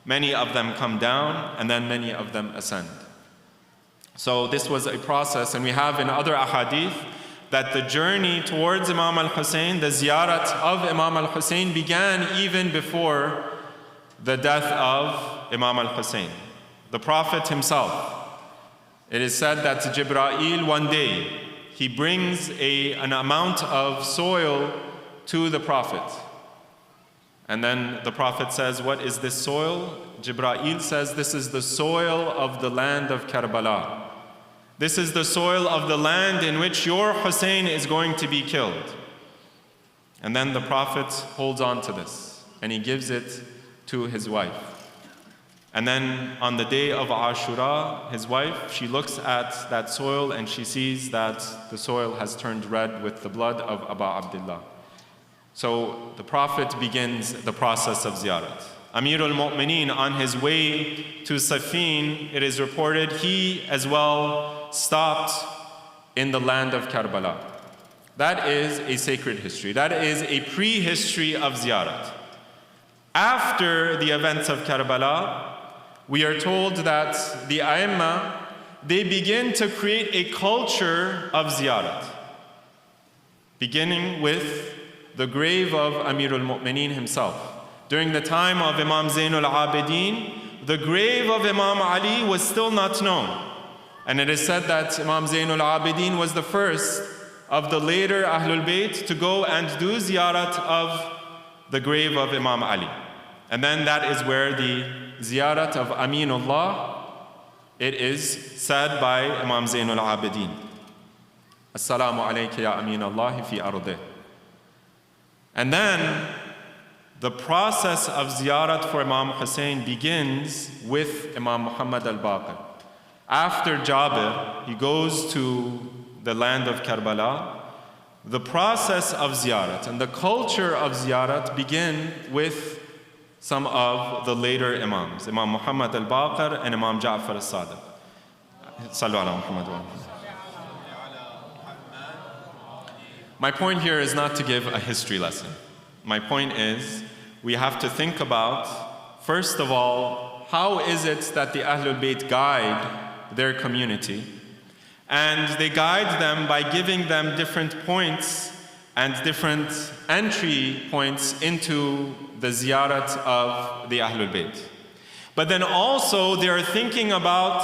Many of them come down and then many of them ascend. So this was a process, and we have in other ahadith that the journey towards Imam Al-Hussein, the ziyarat of Imam Al-Hussein, began even before the death of Imam Al-Hussein. The Prophet himself, it is said that Jibreel one day, he brings an amount of soil to the Prophet. And then the Prophet says, what is this soil? Jibreel says, this is the soil of the land of Karbala. This is the soil of the land in which your Hussein is going to be killed. And then the Prophet holds on to this, and he gives it to his wife. And then on the day of Ashura, his wife, she looks at that soil and she sees that the soil has turned red with the blood of Abu Abdullah. So the Prophet begins the process of ziyarat. Amir al-Mu'mineen, on his way to Safin, it is reported, he as well stopped in the land of Karbala. That is a sacred history. That is a prehistory of ziyarat. After the events of Karbala, we are told that the A'immah, they begin to create a culture of ziyarat, beginning with the grave of Amir al-Mu'mineen himself. during the time of Imam Zainul Abidin, the grave of Imam Ali was still not known. And it is said that Imam Zainul Abidin was the first of the later Ahlul Bayt to go and do ziyarat of the grave of Imam Ali. And then that is where the ziyarat of Aminullah, it is said by Imam Zainul Abidin. Assalamu alayka ya Aminullah fi ardih. And then the process of ziyarat for Imam Hussein begins with Imam Muhammad al-Baqir. After Jabir, he goes to the land of Karbala. The process of ziyarat and the culture of ziyarat begin with some of the later Imams, Imam Muhammad al-Baqir and Imam Ja'far al-Sadiq. Sallu ala Muhammad wa alihi. My point here is not to give a history lesson. My point is, we have to think about, first of all, how is it that the Ahlul Bayt guide their community? And they guide them by giving them different points and different entry points into the ziyarat of the Ahlul Bayt. But then also they are thinking about,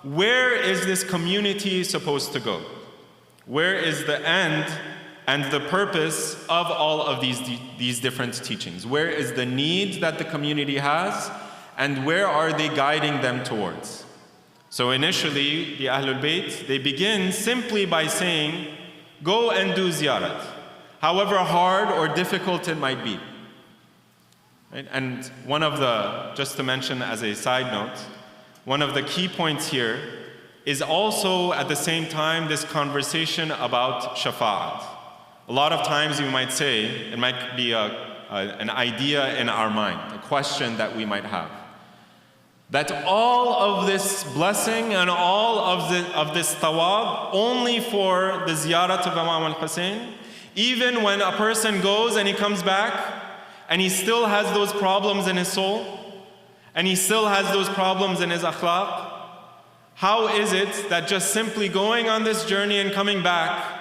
where is this community supposed to go? Where is the end and the purpose of all of these different teachings? Where is the need that the community has, and where are they guiding them towards? So initially, the Ahlul Bayt, they begin simply by saying, go and do ziyarat, however hard or difficult it might be. Right? And one of the, just to mention as a side note, one of the key points here is also at the same time this conversation about shafa'at. A lot of times you might say, it might be an idea in our mind, a question that we might have, that all of this blessing and all of this tawab only for the ziyarat of Imam al-Hussein, even when a person goes and he comes back and he still has those problems in his soul, and he still has those problems in his akhlaq, how is it that just simply going on this journey and coming back,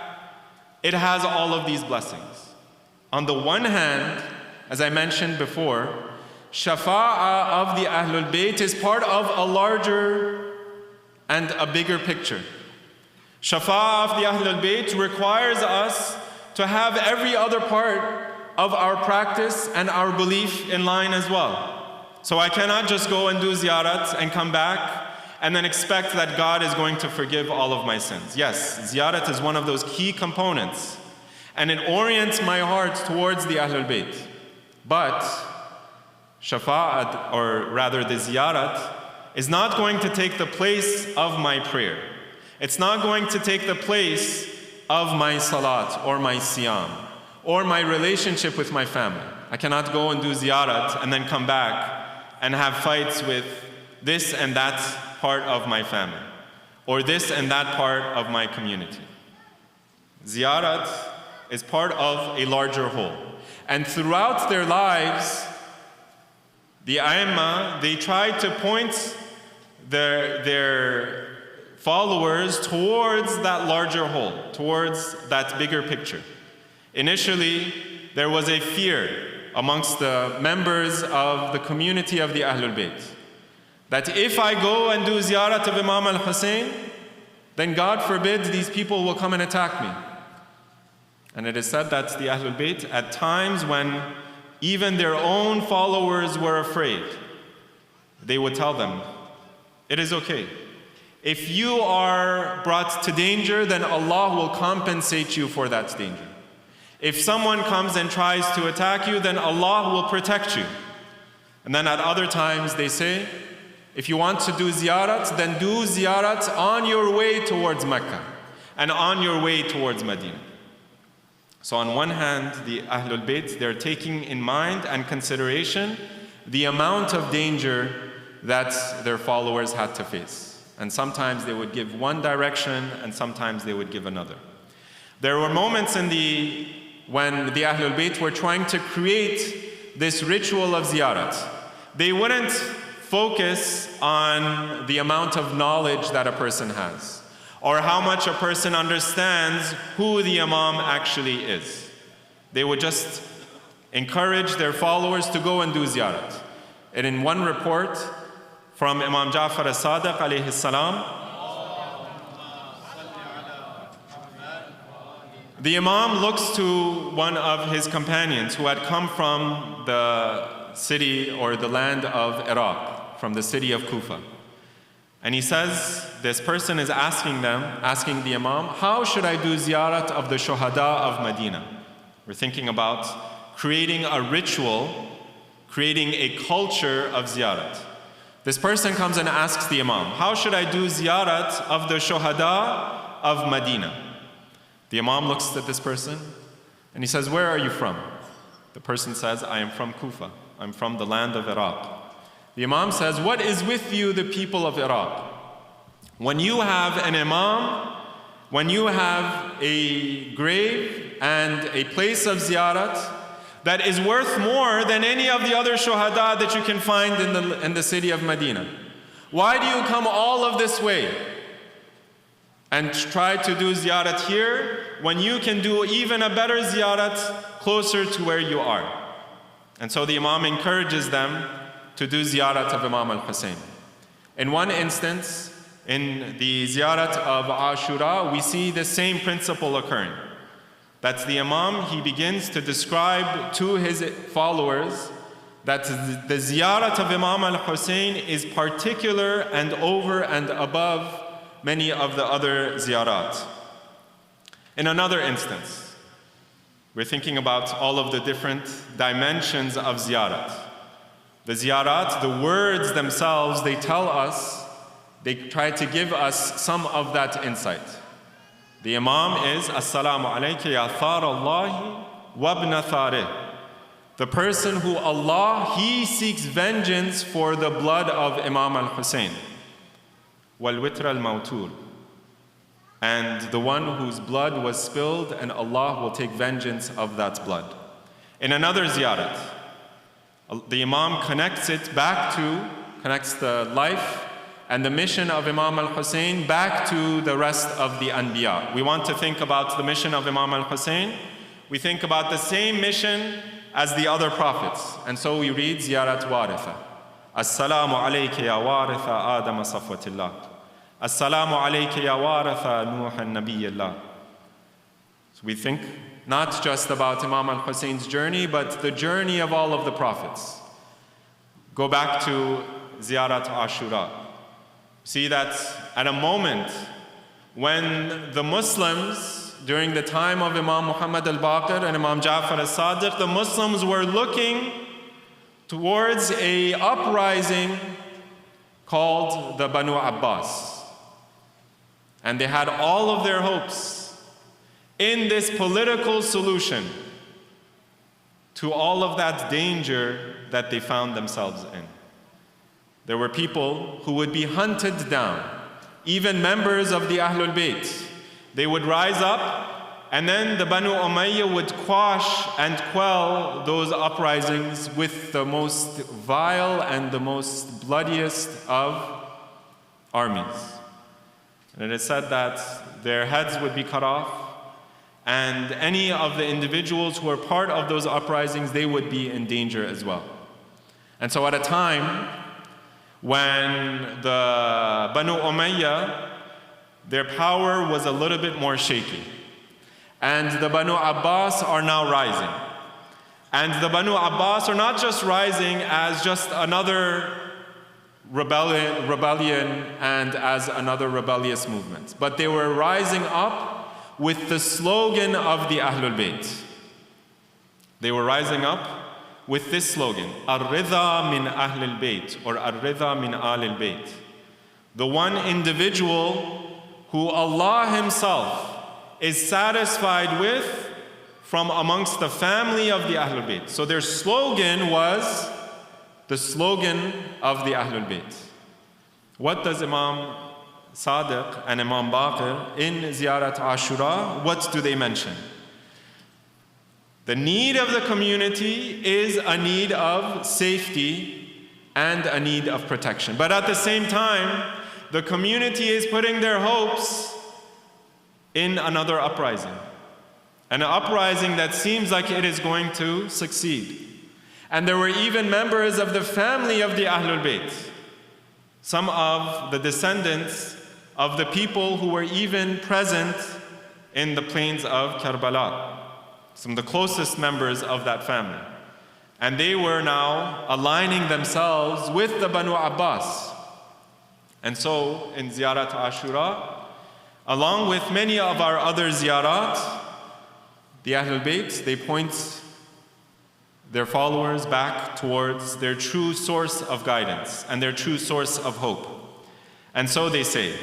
it has all of these blessings? On the one hand, as I mentioned before, Shafa'ah of the Ahlul Bayt is part of a larger and a bigger picture. Shafa'ah of the Ahlul Bayt requires us to have every other part of our practice and our belief in line as well. So I cannot just go and do ziyarat and come back and then expect that God is going to forgive all of my sins. Yes, ziyarat is one of those key components, and it orients my heart towards the Ahlul Bayt. But shafa'at, or rather the ziyarat, is not going to take the place of my prayer. It's not going to take the place of my salat or my siyam or my relationship with my family. I cannot go and do ziyarat and then come back and have fights with this and that part of my family or this and that part of my community. Ziyarat is part of a larger whole. And throughout their lives, the A'immah, they try to point their followers towards that larger whole, towards that bigger picture. Initially, there was a fear amongst the members of the community of the Ahlul Bayt, that if I go and do ziyarat of Imam al-Hussein, then God forbid these people will come and attack me. And it is said that the Ahlul Bayt, at times when even their own followers were afraid, they would tell them, it is okay. If you are brought to danger, then Allah will compensate you for that danger. If someone comes and tries to attack you, then Allah will protect you. And then at other times they say, if you want to do ziyarat, then do ziyarat on your way towards Mecca and on your way towards Medina. So on one hand, the Ahlul Bayt, they're taking in mind and consideration the amount of danger that their followers had to face. And sometimes they would give one direction and sometimes they would give another. There were moments when the Ahlul Bayt were trying to create this ritual of ziyarat. They wouldn't focus on the amount of knowledge that a person has, or how much a person understands who the Imam actually is. They would just encourage their followers to go and do ziyarat. And in one report from Imam Ja'far as-Sadiq alayhi salam, the Imam looks to one of his companions who had come from the city or the land of Iraq, from the city of Kufa. And he says, this person is asking the Imam, how should I do ziyarat of the shuhada of Medina? We're thinking about creating a ritual, creating a culture of ziyarat. This person comes and asks the Imam, how should I do ziyarat of the shuhada of Medina? The Imam looks at this person and he says, where are you from? The person says, I am from Kufa. I'm from the land of Iraq. The Imam says, what is with you, the people of Iraq? When you have an Imam, when you have a grave and a place of ziyarat that is worth more than any of the other shuhada that you can find in the city of Medina, why do you come all of this way and try to do ziyarat here when you can do even a better ziyarat closer to where you are? And so the Imam encourages them to do ziyarat of Imam Al Hussein. In one instance, in the ziyarat of Ashura, we see the same principle occurring. That's the Imam, he begins to describe to his followers that the ziyarat of Imam Al Hussein is particular and over and above many of the other ziyarat. In another instance, we're thinking about all of the different dimensions of ziyarat. The ziyarat, the words themselves, they tell us, they try to give us some of that insight. The Imam is, Assalamu alayka ya thar Allahi wa ibn tharih. The person who Allah, he seeks vengeance for the blood of Imam Al Hussein. Wal witr al mawtur. And the one whose blood was spilled, and Allah will take vengeance of that blood. In another ziyarat, the Imam connects the life and the mission of Imam Al Hussein back to the rest of the Anbiya. We want to think about the mission of Imam Al Hussein. We think about the same mission as the other prophets. And so we read Ziyarat Waritha. Assalamu alayka ya waritha Adam safwatillah. Assalamu alayka ya waritha Nuhan nabiyillah. So we think not just about Imam Al Hussein's journey, but the journey of all of the prophets. Go back to Ziyarat Ashura. See that at a moment when the Muslims, during the time of Imam Muhammad al-Baqir and Imam Ja'far as-Sadiq, the Muslims were looking towards an uprising called the Banu Abbas. And they had all of their hopes in this political solution to all of that danger that they found themselves in. There were people who would be hunted down, even members of the Ahlul Bayt. They would rise up, and then the Banu Umayyah would quash and quell those uprisings with the most vile and the most bloodiest of armies. And it is said that their heads would be cut off, and any of the individuals who were part of those uprisings, they would be in danger as well. And so at a time when the Banu Umayyah, their power was a little bit more shaky, and the Banu Abbas are now rising. And the Banu Abbas are not just rising as just another rebellion and as another rebellious movement, but they were rising up with the slogan of the Ahlul Bayt. They were rising up with this slogan, Ar-Reza min Ahlul Bayt, or Ar-Reza min Ahlul Bayt. The one individual who Allah Himself is satisfied with from amongst the family of the Ahlul Bayt. So their slogan was the slogan of the Ahlul Bayt. What does Imam Sadiq and Imam Baqir in Ziyarat Ashura, what do they mention? The need of the community is a need of safety and a need of protection. But at the same time, the community is putting their hopes in another uprising. an uprising that seems like it is going to succeed. And there were even members of the family of the Ahlul Bayt, some of the descendants of the people who were even present in the plains of Karbala, some of the closest members of that family. And they were now aligning themselves with the Banu Abbas. And so in Ziyarat Ashura, along with many of our other ziyarat, the Ahlul Bayt, they point their followers back towards their true source of guidance and their true source of hope. And so they say,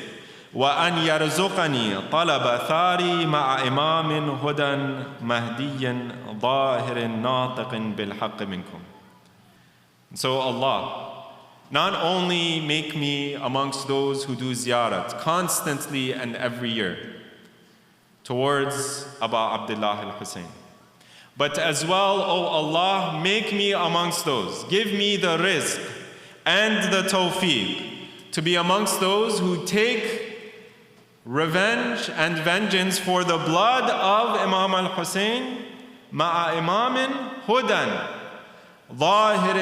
وَأَنْ يَرْزُقَنِي طَلَبَ ثَارِي مَعَ إِمَامٍ هُدًى مَهْدِيٍّ ظَاهِرٍ نَاطِقٍ بِالْحَقِّ مِنْكُمْ. So Allah, not only make me amongst those who do ziyarat constantly and every year towards Abu Abdullah al-Hussein, but as well, O Allah, make me amongst those, give me the rizq and the tawfiq to be amongst those who take revenge and vengeance for the blood of Imam al-Hussein ma'a imamin hudan ظاهر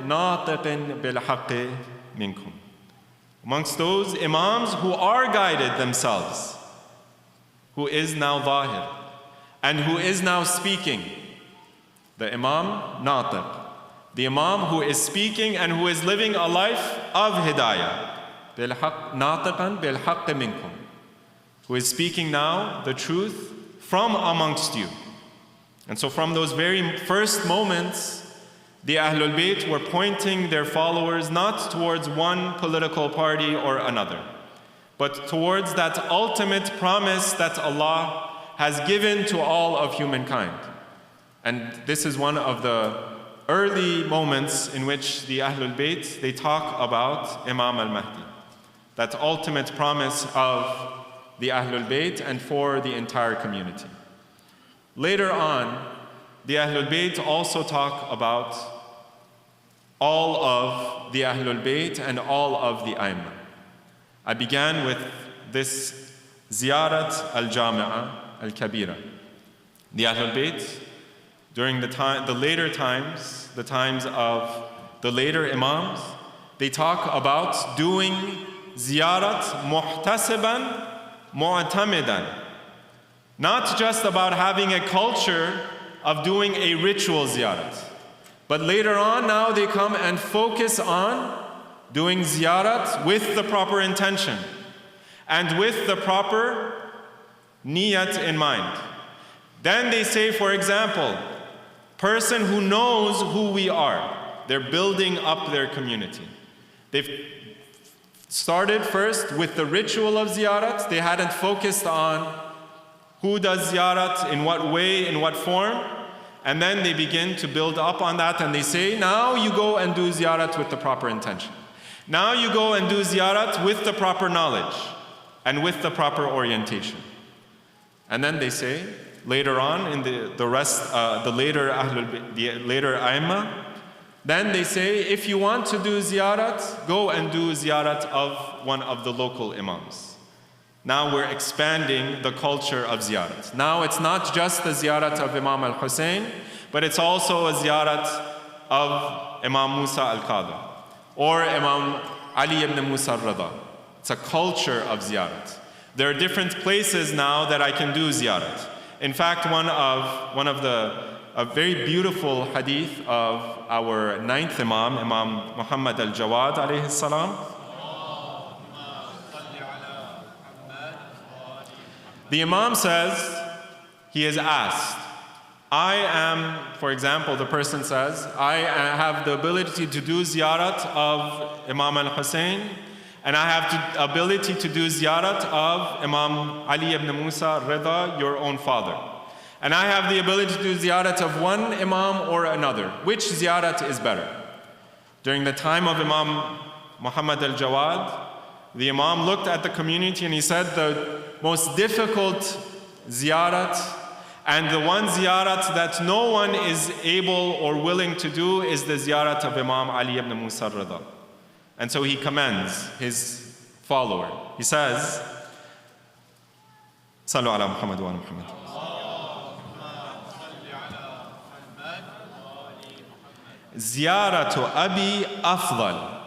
ناطق بالحق منكم. Amongst those imams who are guided themselves, who is now ظاهر and who is now speaking, the Imam Natiq, the Imam who is speaking and who is living a life of hidayah, ناطقا بالحق منكم, who is speaking now the truth from amongst you. And so from those very first moments, the Ahlul Bayt were pointing their followers not towards one political party or another, but towards that ultimate promise that Allah has given to all of humankind. And this is one of the early moments in which the Ahlul Bayt, they talk about Imam al-Mahdi, that ultimate promise of the Ahlul Bayt and for the entire community. Later on, the Ahlul Bayt also talk about all of the Ahlul Bayt and all of the Aimma. I began with this Ziyarat al-Jami'ah al-Kabira. The Ahlul Bayt, during the later times, the times of the later Imams, they talk about doing Ziyarat muhtasiban mu'tamidan. Not just about having a culture of doing a ritual ziyarat, but later on now they come and focus on doing ziyarat with the proper intention and with the proper niyat in mind. Then they say, for example, person who knows who we are, they're building up their community. They've started first with the ritual of ziyarat. They hadn't focused on who does ziyarat, in what way, in what form. And then they begin to build up on that and they say, now you go and do ziyarat with the proper intention. Now you go and do ziyarat with the proper knowledge and with the proper orientation. And then they say, later on in the later Aimma, then they say, if you want to do ziyarat, go and do ziyarat of one of the local imams. Now we're expanding the culture of ziyarat. Now it's not just the ziyarat of Imam al-Hussein, but it's also a ziyarat of Imam Musa al-Qadhi or Imam Ali ibn Musa al-Rida. It's a culture of ziyarat. There are different places now that I can do ziyarat. In fact, a very beautiful hadith of our ninth Imam, Imam Muhammad al-Jawad alayhi salam. The Imam says, he is asked, I am, for example, the person says, I have the ability to do ziyarat of Imam al-Hussein, and I have the ability to do ziyarat of Imam Ali ibn Musa Reza, your own father. And I have the ability to do ziyarat of one Imam or another. Which ziyarat is better? During the time of Imam Muhammad al-Jawad, the Imam looked at the community and he said the most difficult ziyarat and the one ziyarat that no one is able or willing to do is the ziyarat of Imam Ali ibn Musa Rida. And so he commends his follower. He says, Sallu ala Muhammad wa ala Muhammad. Ziyaratu Abi Afdal.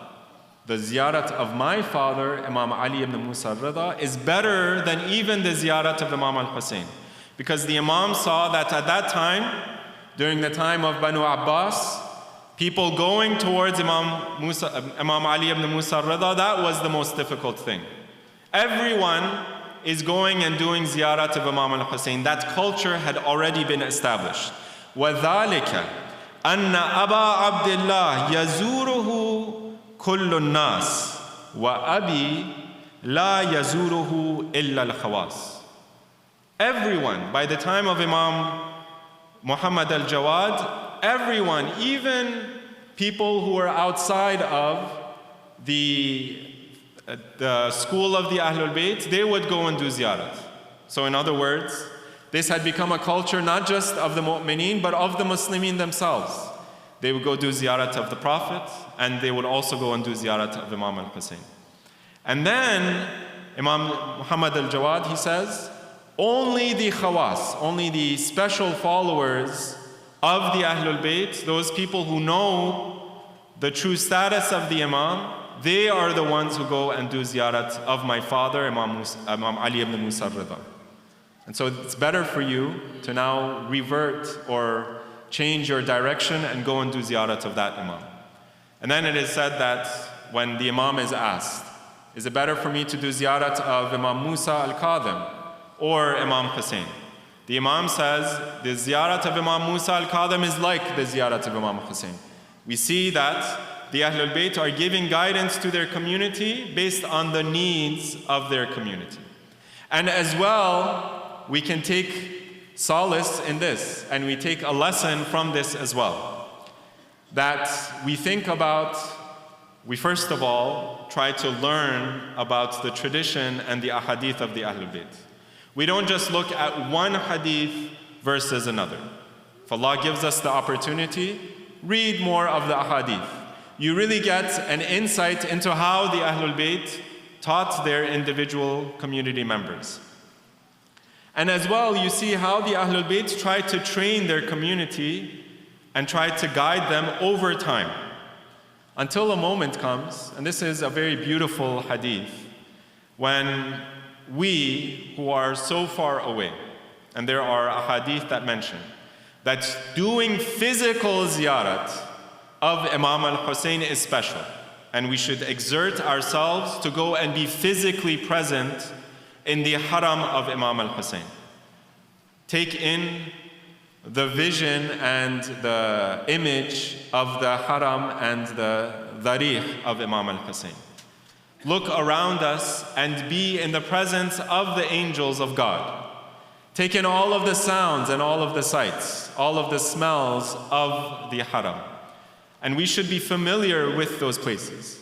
The ziyarat of my father, Imam Ali ibn Musa al-Rida, is better than even the ziyarat of Imam al-Hussein. Because the Imam saw that at that time, during the time of Banu Abbas, people going towards Imam Ali ibn Musa al-Rida, that was the most difficult thing. Everyone is going and doing ziyarat of Imam al-Hussein. That culture had already been established. وَذَلِكَ أَنَّ أَبَا عَبْدِ اللَّهِ يَزُورُهُ كُلُّ النَّاسِ وَأَبِي لَا يَزُورُهُ إِلَّا الْخَوَاصِ. Everyone, by the time of Imam Muhammad al-Jawad, everyone, even people who were outside of the school of the Ahlul Bayt, they would go and do ziyarat. So in other words, this had become a culture not just of the mu'mineen, but of the Muslimin themselves. They would go do ziyarat of the Prophet, and they would also go and do ziyarat of Imam al-Hussein. And then Imam Muhammad al-Jawad, he says, only the khawas, only the special followers of the Ahlul Bayt, those people who know the true status of the Imam, they are the ones who go and do ziyarat of my father, Imam Ali ibn Musa al-Rida. And so it's better for you to now revert or change your direction and go and do ziyarat of that Imam. And then it is said that when the Imam is asked, is it better for me to do ziyarat of Imam Musa al-Kadhim or Imam Hussein? The Imam says the ziyarat of Imam Musa al-Kadhim is like the ziyarat of Imam Hussein. We see that the Ahlul Bayt are giving guidance to their community based on the needs of their community. And as well, we can take solace in this, and we take a lesson from this as well. That we think about, we first of all try to learn about the tradition and the ahadith of the Ahlul Bayt. We don't just look at one hadith versus another. If Allah gives us the opportunity, read more of the ahadith. You really get an insight into how the Ahlul Bayt taught their individual community members. And as well, you see how the Ahlul Bayt tried to train their community and tried to guide them over time. Until a moment comes, and this is a very beautiful hadith, when we who are so far away, and there are ahadith that mention, that doing physical ziyarat of Imam al-Hussein is special, and we should exert ourselves to go and be physically present in the haram of Imam al-Hussein. Take in the vision and the image of the haram and the dharih of Imam al-Hussein. Look around us and be in the presence of the angels of God. Take in all of the sounds and all of the sights, all of the smells of the haram. And we should be familiar with those places,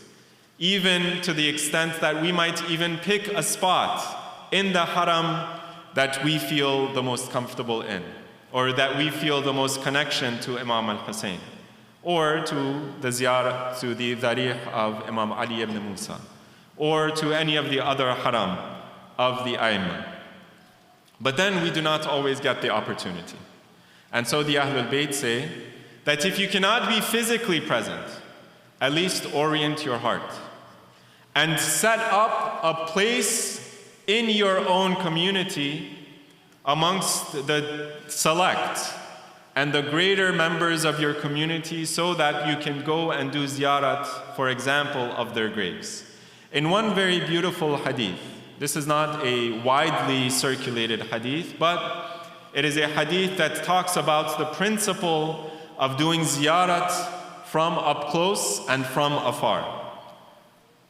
even to the extent that we might even pick a spot in the haram that we feel the most comfortable in, or that we feel the most connection to Imam al-Hussein, or to the ziyarah, to the dharih of Imam Ali ibn Musa, or to any of the other haram of the A'immah. But then we do not always get the opportunity. And so the Ahlul Bayt say that if you cannot be physically present, at least orient your heart and set up a place in your own community amongst the select and the greater members of your community so that you can go and do ziyarat, for example, of their graves. In one very beautiful hadith, this is not a widely circulated hadith, but it is a hadith that talks about the principle of doing ziyarat from up close and from afar.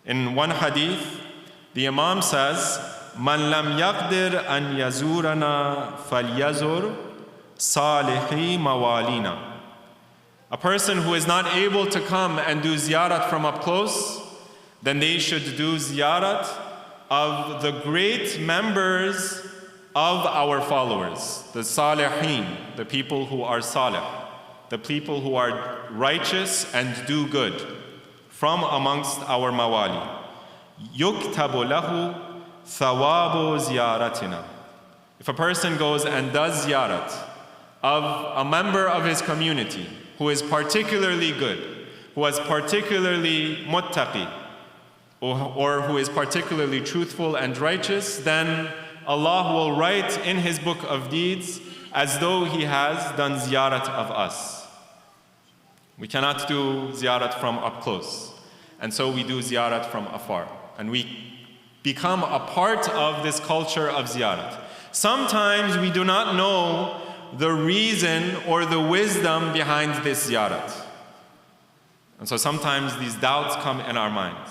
In one hadith, the Imam says, "Man lam yaqdir an yazurana falyazur salihi mawalina." A person who is not able to come and do ziyarat from up close, then they should do ziyarat of the great members of our followers, the salihin, the people who are salih, the people who are righteous and do good, from amongst our mawali. Yuktabu lahu thawabu ziyaratina. If a person goes and does ziyarat of a member of his community who is particularly good, who was particularly muttaqi, or who is particularly truthful and righteous, then Allah will write in His book of deeds as though He has done ziyarat of us. We cannot do ziyarat from up close, and so we do ziyarat from afar, and we become a part of this culture of ziyarat. Sometimes we do not know the reason or the wisdom behind this ziyarat, and so sometimes these doubts come in our minds.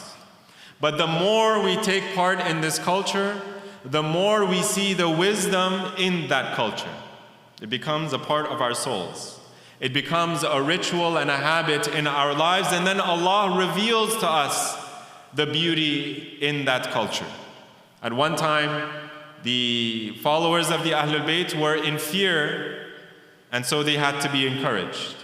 But the more we take part in this culture, the more we see the wisdom in that culture. It becomes a part of our souls. It becomes a ritual and a habit in our lives, and then Allah reveals to us the beauty in that culture. At one time, the followers of the Ahlul Bayt were in fear, and so they had to be encouraged.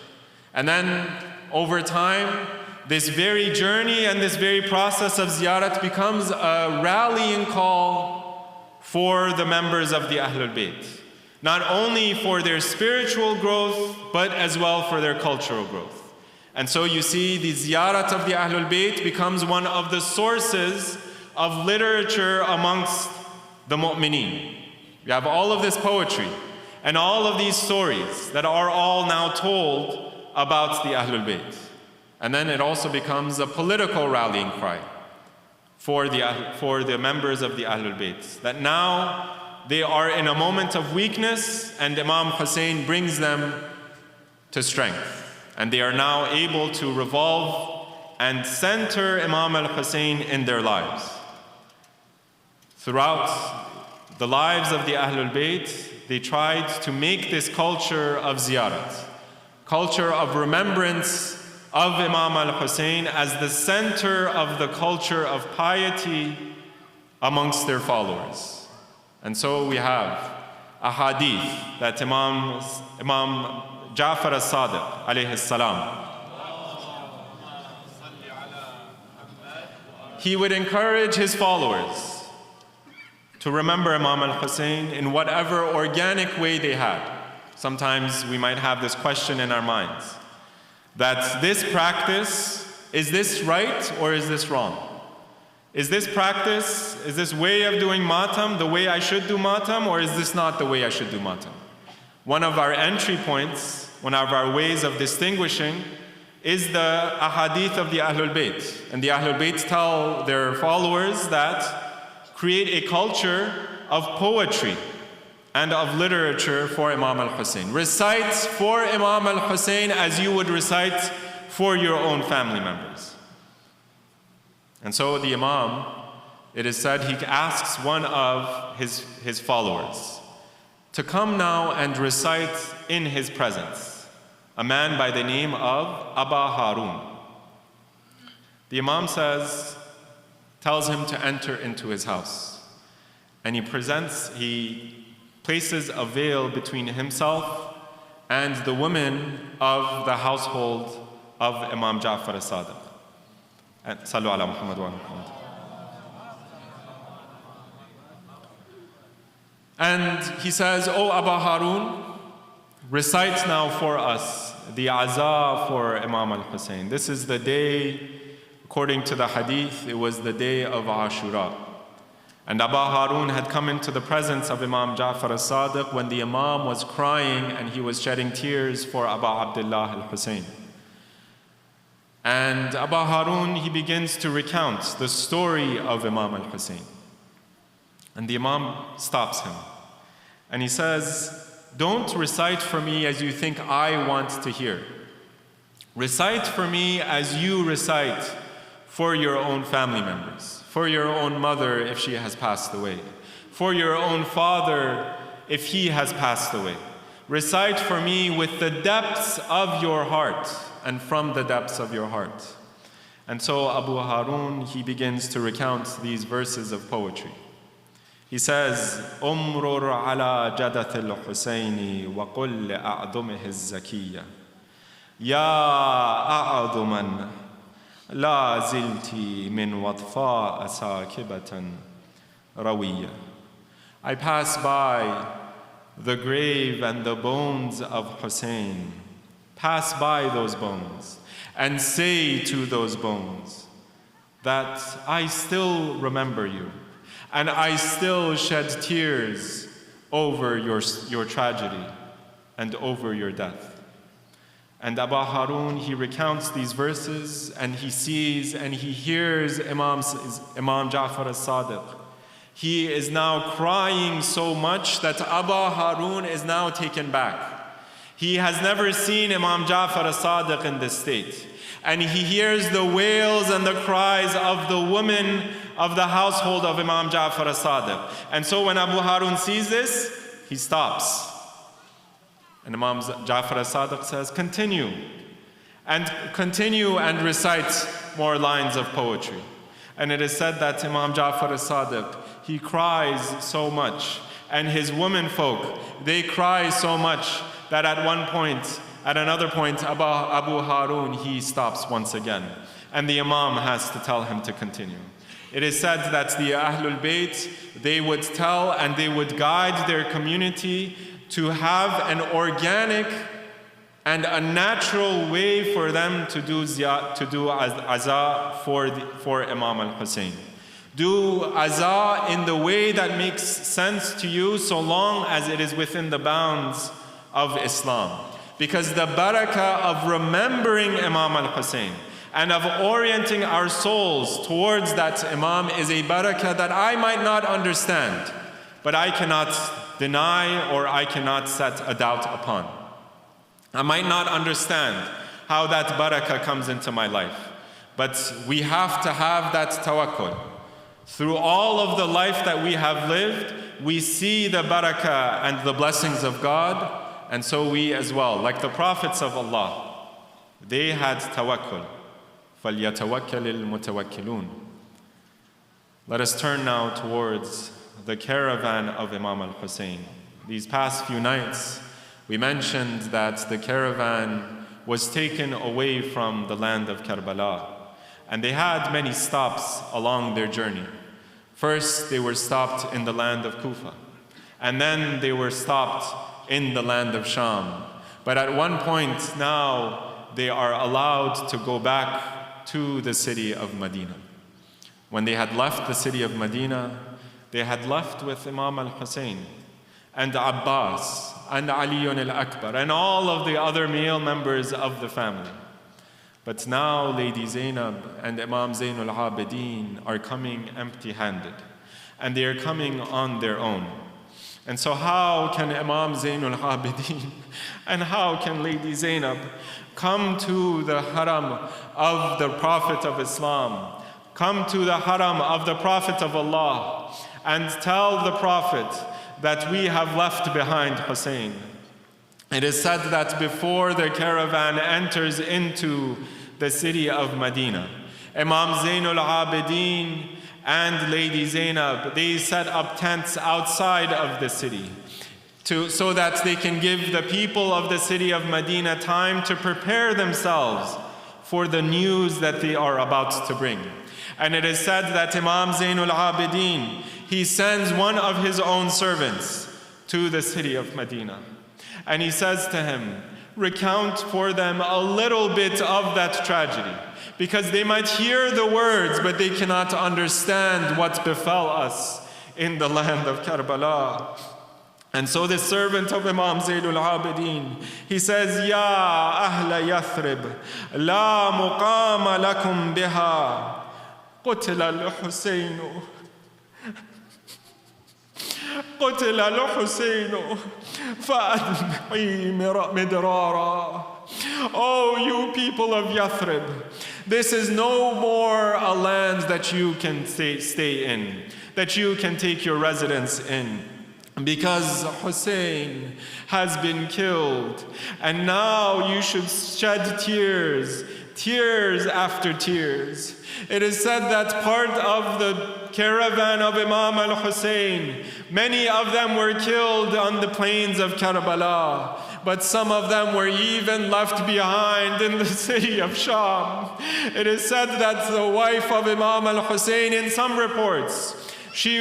And then, over time, this very journey and this very process of ziyarat becomes a rallying call for the members of the Ahlul Bayt. Not only for their spiritual growth, but as well for their cultural growth. And so you see the ziyarat of the Ahlul Bayt becomes one of the sources of literature amongst the mu'mineen. We have all of this poetry and all of these stories that are all now told about the Ahlul Bayt. And then it also becomes a political rallying cry for the members of the Ahlul Bayt, that now they are in a moment of weakness, and Imam Hussein brings them to strength. And they are now able to revolve and center Imam Al Hussein in their lives. Throughout the lives of the Ahlul Bayt, they tried to make this culture of ziyarat, culture of remembrance of Imam Al Hussein, as the center of the culture of piety amongst their followers. And so we have a hadith that Imam Ja'far as-Sadiq alayhi salam, he would encourage his followers to remember Imam al-Hussein in whatever organic way they had. Sometimes we might have this question in our minds, that this practice, is this right or is this wrong? Is this practice, is this way of doing matam the way I should do matam, or is this not the way I should do matam? One of our entry points, one of our ways of distinguishing, is the ahadith of the Ahlul Bayt. And the Ahlul Bayt tell their followers that create a culture of poetry and of literature for Imam al-Hussein. Recite for Imam al-Hussein as you would recite for your own family members. And so the Imam, it is said, he asks one of his followers to come now and recite in his presence, a man by the name of Aba Harun. The Imam tells him to enter into his house. And he places a veil between himself and the women of the household of Imam Ja'far as-Sadiq. Sallu ala Muhammad wa ala Muhammad. And he says, "O Aba Harun, recite now for us the azah for Imam al-Hussein. This is the day, according to the hadith, it was the day of Ashura. And Aba Harun had come into the presence of Imam Ja'far as-Sadiq when the Imam was crying and he was shedding tears for Aba Abdullah al-Hussein. And Aba Harun, he begins to recount the story of Imam al-Hussein. And the Imam stops him. And he says, don't recite for me as you think I want to hear. Recite for me as you recite for your own family members, for your own mother if she has passed away, for your own father if he has passed away. Recite for me with the depths of your heart and from the depths of your heart." And so Abu Harun, he begins to recount these verses of poetry. He says, "Umrur ala jadat al-Husayni wa qul li'a'dumih az-zakiyya ya a'duman la zilti min wadfa'a sakibatan rawiyya." I pass by the grave and the bones of Hussein, pass by those bones and say to those bones that I still remember you and I still shed tears over your tragedy and over your death. And Abu Harun, he recounts these verses and he sees and he hears Imam Ja'far as-Sadiq. He is now crying so much that Abu Harun is now taken back. He has never seen Imam Ja'far as-Sadiq in this state. And he hears the wails and the cries of the women of the household of Imam Ja'far as-Sadiq. And so when Abu Harun sees this, he stops. And Imam Ja'far as-Sadiq says, continue and recite more lines of poetry. And it is said that Imam Ja'far as-Sadiq, he cries so much, and his women folk, they cry so much that at another point, Abu Harun, he stops once again. And the Imam has to tell him to continue. It is said that the Ahlul Bayt, they would tell and they would guide their community to have an organic and a natural way for them to do aza for Imam al-Hussein. Do aza in the way that makes sense to you so long as it is within the bounds of Islam. Because the barakah of remembering Imam al-Hussein and of orienting our souls towards that Imam is a barakah that I might not understand, but I cannot deny or I cannot set a doubt upon. I might not understand how that barakah comes into my life, but we have to have that tawakkul. Through all of the life that we have lived, we see the barakah and the blessings of God, and so we as well, like the prophets of Allah, they had tawakkul. فَلْيَتَوَكَّلِ الْمُتَوَكِّلُونَ. Let us turn now towards the caravan of Imam al-Hussein. These past few nights, we mentioned that the caravan was taken away from the land of Karbala, and they had many stops along their journey. First, they were stopped in the land of Kufa, and then they were stopped in the land of Sham. But at one point now, they are allowed to go back to the city of Medina. When they had left the city of Medina, they had left with Imam al-Hussein and Abbas and Ali al-Akbar and all of the other male members of the family. But now Lady Zainab and Imam Zainul Abidin are coming empty-handed, and they are coming on their own. And so how can Imam Zainul Abidin and how can Lady Zainab come to the haram of the Prophet of Islam, come to the haram of the Prophet of Allah, and tell the Prophet that we have left behind Hussein? It is said that before the caravan enters into the city of Medina, Imam Zainul Abidin and Lady Zainab, they set up tents outside of the city so that they can give the people of the city of Medina time to prepare themselves for the news that they are about to bring. And it is said that Imam Zainul Abidin, he sends one of his own servants to the city of Medina. And he says to him, recount for them a little bit of that tragedy, because they might hear the words, but they cannot understand what befell us in the land of Karbala. And so the servant of Imam Zainul Abidin, he says, Ya Ahla Yathrib, la muqama lakum biha, qutila al-Husaynu. قتل الحسين فأدمعي مدرارا. Oh, you people of Yathrib, this is no more a land that you can stay in, that you can take your residence in, because Hussein has been killed, and now you should shed tears, tears after tears. It is said that part of the caravan of Imam al-Hussein, many of them were killed on the plains of Karbala, but some of them were even left behind in the city of Sham. It is said that the wife of Imam al-Hussein, in some reports, she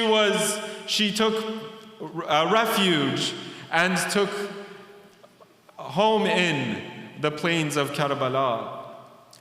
took refuge and took home in the plains of Karbala.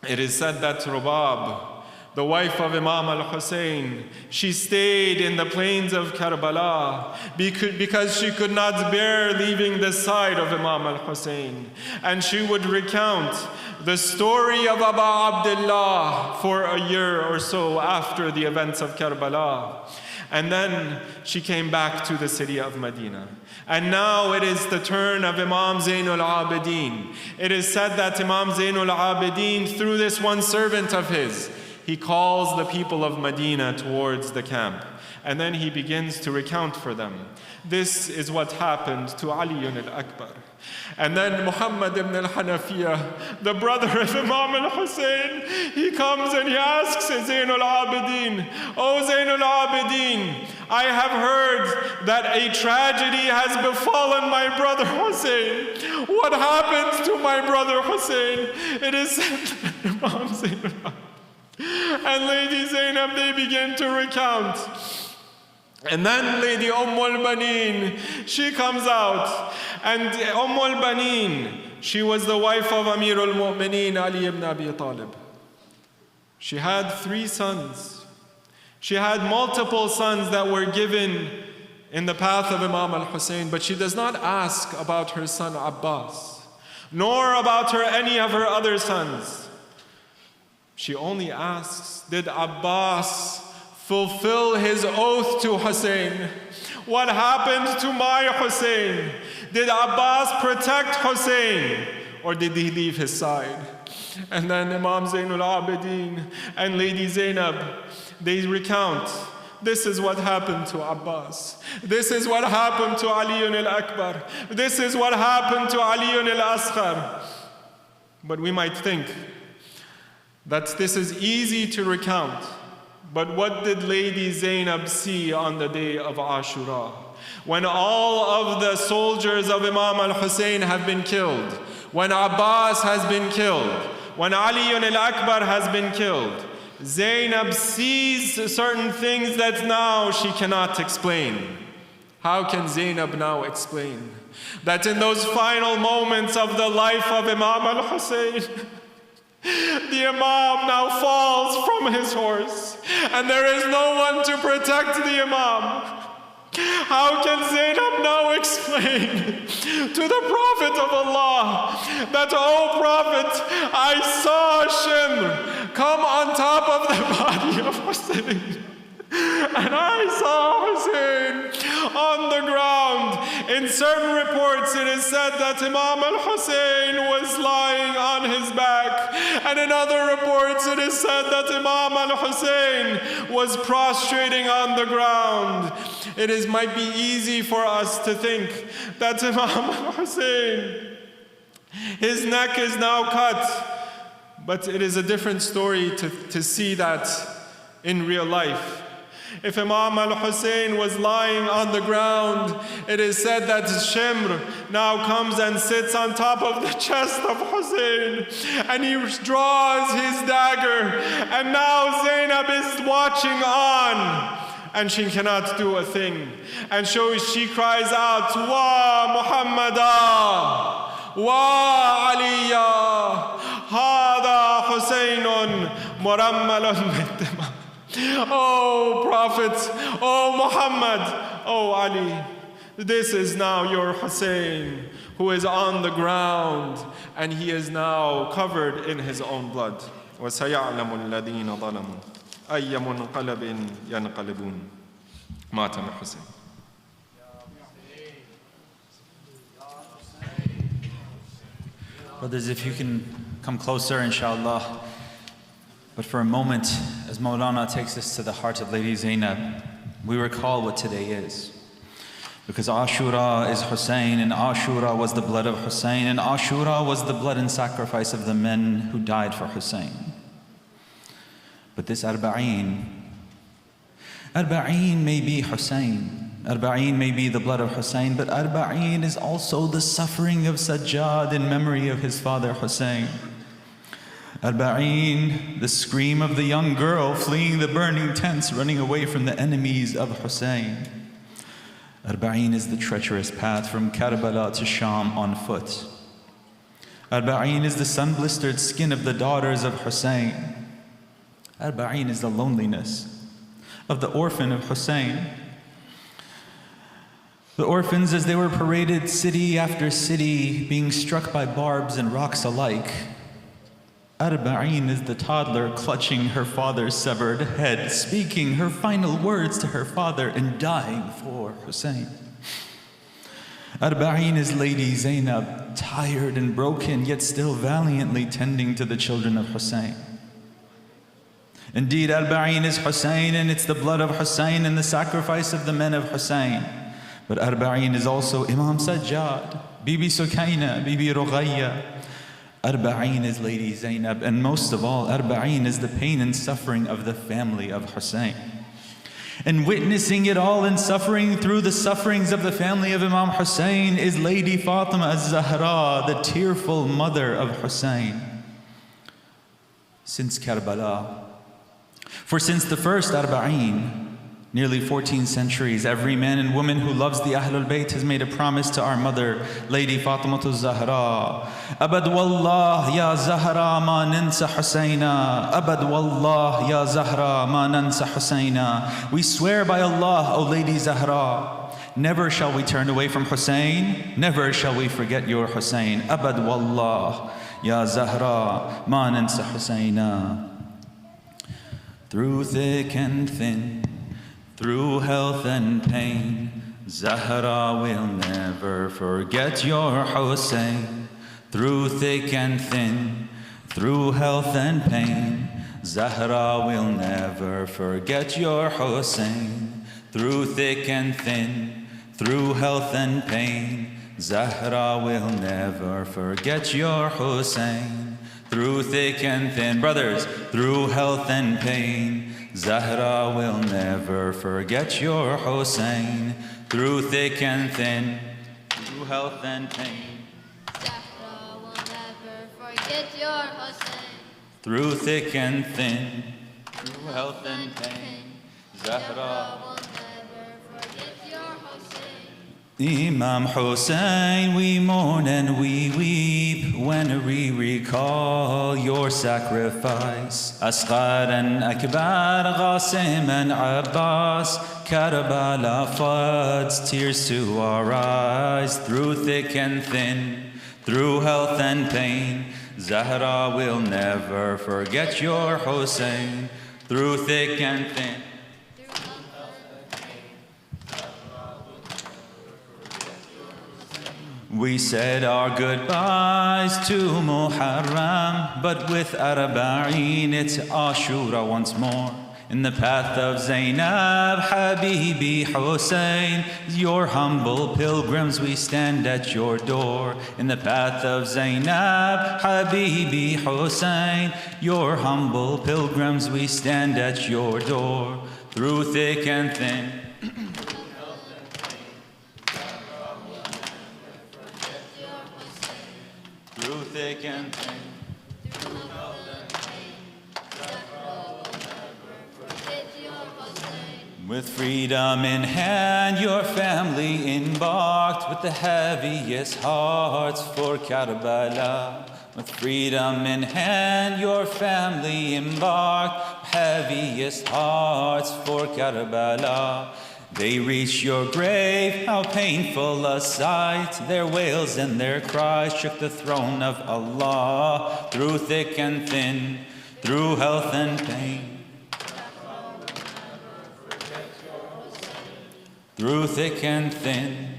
It is said that Rubab, the wife of Imam Al Hussein, she stayed in the plains of Karbala because she could not bear leaving the side of Imam Al Hussein. And she would recount the story of Abu Abdullah for a year or so after the events of Karbala. And then she came back to the city of Medina. And now it is the turn of Imam Zainul Abidin. It is said that Imam Zainul Abidin, through this one servant of his, he calls the people of Medina towards the camp. And then he begins to recount for them. This is what happened to Ali al-Akbar. And then Muhammad ibn al-Hanafiya, the brother of Imam al-Hussein, he comes and he asks Zainul Abidin, "Oh Zainul Abidin, I have heard that a tragedy has befallen my brother Hussein. What happened to my brother Hussein?" It is said that Imam Zainul Abidin and Lady Zainab, they begin to recount. And then Lady Al-Banin, she comes out. And Al-Banin, she was the wife of Amir al-Mu'mineen, Ali ibn Abi Talib. She had 3 sons. She had multiple sons that were given in the path of Imam al-Hussein, but she does not ask about her son Abbas, nor about any of her other sons. She only asks, did Abbas fulfill his oath to Hussein? What happened to my Hussein? Did Abbas protect Hussein, or did he leave his side? And then Imam Zainul Abidin and Lady Zainab, they recount, this is what happened to Abbas. This is what happened to Ali al-Akbar. This is what happened to Ali al Asr. But we might think that this is easy to recount. But what did Lady Zainab see on the day of Ashura? When all of the soldiers of Imam al-Hussein have been killed, when Abbas has been killed, when Ali al-Akbar has been killed, Zainab sees certain things that now she cannot explain. How can Zainab now explain that in those final moments of the life of Imam al-Hussein, the Imam now falls from his horse, and there is no one to protect the Imam? How can Zainab now explain to the Prophet of Allah that, "Oh Prophet, I saw Shimr come on top of the body of Hussein, and I saw Hussein on the ground"? In certain reports it is said that Imam al-Hussein was lying on his back, and in other reports it is said that Imam al-Hussein was prostrating on the ground. It might be easy for us to think that Imam al-Hussein, his neck is now cut, but it is a different story to see that in real life. If Imam al-Hussein was lying on the ground, it is said that Shimr now comes and sits on top of the chest of Hussein, and he draws his dagger, and now Zainab is watching on, and she cannot do a thing. And so she cries out, "Wa Muhammadah, wa Aliya, hada Husaynun murammalun bid-dima." Oh Prophet, oh Muhammad, oh Ali, this is now your Hussein, who is on the ground, and he is now covered in his own blood. وَسَيَعْلَمُ الَّذِينَ ظَلَمُوا أَيَّ مُنْقَلَبٍ يَنْقَلِبُونَ مَاتَ الْحُسَيْنُ. Brothers, if you can come closer, inshallah. But for a moment, as Maulana takes us to the heart of Lady Zainab, we recall what today is. Because Ashura is Hussein, and Ashura was the blood of Hussein, and Ashura was the blood and sacrifice of the men who died for Hussein. But this Arabeen may be Hussein, Arabeen may be the blood of Hussein, but Arabeen is also the suffering of Sajjad in memory of his father Hussein. Arabeen, the scream of the young girl fleeing the burning tents, running away from the enemies of Hussein. Arabeen is the treacherous path from Karbala to Sham on foot. Arba'een is the sun-blistered skin of the daughters of Hussein. Arba'een is the loneliness of the orphan of Hussein. The orphans, as they were paraded city after city, being struck by barbs and rocks alike. Arba'een is the toddler clutching her father's severed head, speaking her final words to her father and dying for Hussein. Arba'een is Lady Zainab, tired and broken, yet still valiantly tending to the children of Hussein. Indeed, Arba'een is Hussein, and it's the blood of Hussein and the sacrifice of the men of Hussein. But Arba'een is also Imam Sajjad, Bibi Sukaina, Bibi Rughayya. Arba'een is Lady Zainab, and most of all, Arba'een is the pain and suffering of the family of Hussein. And witnessing it all and suffering through the sufferings of the family of Imam Hussein is Lady Fatima az-Zahra, the tearful mother of Hussein. Since Karbala, for since the first Arba'een, nearly 14 centuries, every man and woman who loves the Ahlul Bayt has made a promise to our mother, Lady Fatima az-Zahra. Abad wallah ya Zahra ma nansa Husayna. Abad wallah ya Zahra ma nansa Husayna. We swear by Allah, O Lady Zahra, never shall we turn away from Hussein, never shall we forget your Hussein. Abad wallah ya Zahra ma nansa Husayna. Through thick and thin, through health and pain, Zahra will never forget your Hussein. Through thick and thin, through health and pain, Zahra will never forget your Hussein. Through thick and thin, through health and pain, Zahra will never forget your Hussein. Through thick and thin, brothers, through health and pain, Zahra will never forget your Hussein. Through thick and thin, through health and pain, Zahra will never forget your Hussein. through thick and thin, through health and pain, Zahra will never forget your Hussein. Imam Hussein, we mourn and we weep when we recall your sacrifice. Asghar and Akbar, Qasim and Abbas, Karbala floods tears to our eyes. Through thick and thin, through health and pain, Zahra will never forget your Hussein. Through thick and thin, we said our goodbyes to Muharram, but with Arba'een it's Ashura once more. In the path of Zainab, Habibi Hussein, your humble pilgrims, we stand at your door. In the path of Zainab, Habibi Hussein, your humble pilgrims, we stand at your door. Through thick and thin, through thick and thin, with freedom in hand, your family embarked with the heaviest hearts for Karbala. With freedom in hand, your family embarked, heaviest hearts for Karbala. They reached your grave, how painful a sight. Their wails and their cries shook the throne of Allah. Through thick and thin, through health and pain, through thick and thin,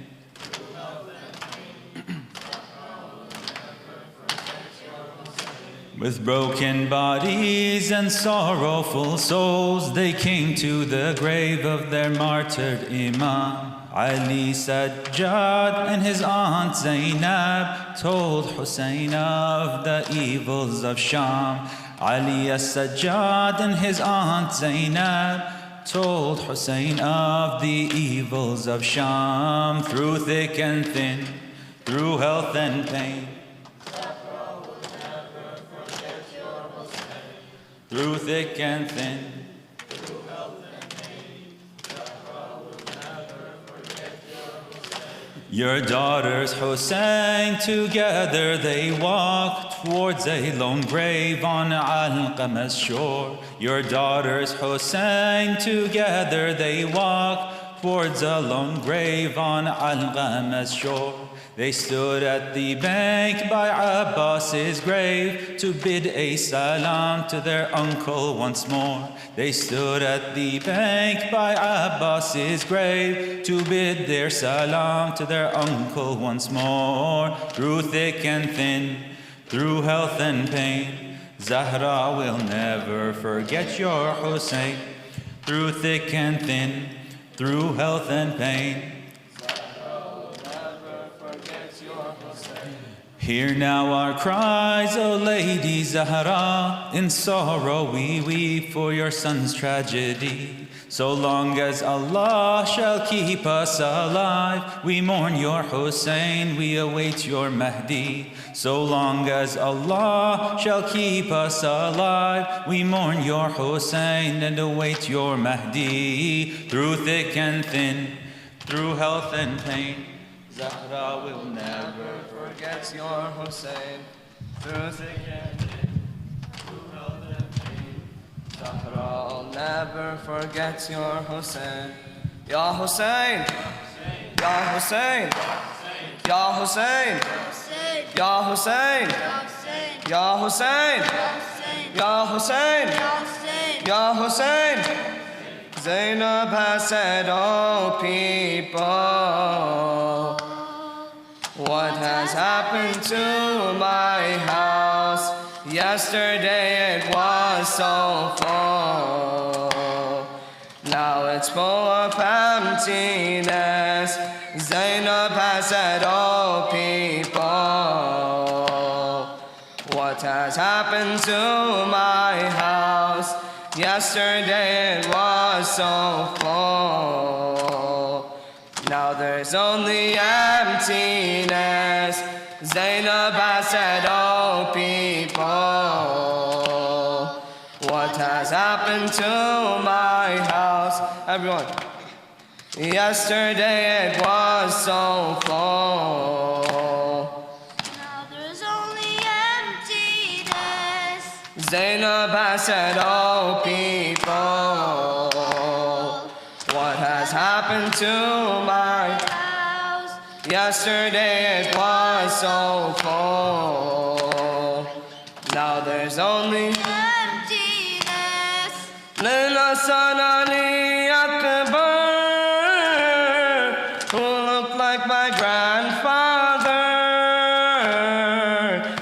with broken bodies and sorrowful souls, they came to the grave of their martyred Imam. Ali Sajjad and his aunt Zainab told Hussein of the evils of Sham. Ali Sajjad and his aunt Zainab told Hussein of the evils of Sham. Through thick and thin, through health and pain, through thick and thin, through health and pain, Zahra will never forget your Hussein. Your daughters Hussein, together they walk towards a lone grave on Al-Qamas shore. Your daughters Hussein, together they walk towards a lone grave on Al-Qamas shore. They stood at the bank by Abbas's grave to bid a salam to their uncle once more. They stood at the bank by Abbas's grave to bid their salam to their uncle once more. Through thick and thin, through health and pain, Zahra will never forget your Hussein. Through thick and thin, through health and pain, hear now our cries, O Lady Zahra. In sorrow we weep for your son's tragedy. So long as Allah shall keep us alive, we mourn your Hussein, we await your Mahdi. So long as Allah shall keep us alive, we mourn your Hussein and await your Mahdi. Through thick and thin, through health and pain, Zahra will never forget your Hussein. Through thick and thin, through health and pain, Zahra will never forget your Hussein. Ya Hussein, Ya Hussein, Ya Hussein, Ya Hussein, Ya Hussein, Ya Hussein, Ya Hussein. Zainab has said, oh people, what has happened to my house? Yesterday it was so full, now it's full of emptiness. Zainab has said, oh people, what has happened to my house? Yesterday it was so full, now there's only emptiness. Zainab has said, oh people, what has happened to my house? Everyone. Yesterday it was so full, Now there's only emptiness. Zainab has said, oh people, what has happened to my House. yesterday it was so full, now there's only Emptiness. Lila son Ali Akbar, who looked like my grandfather.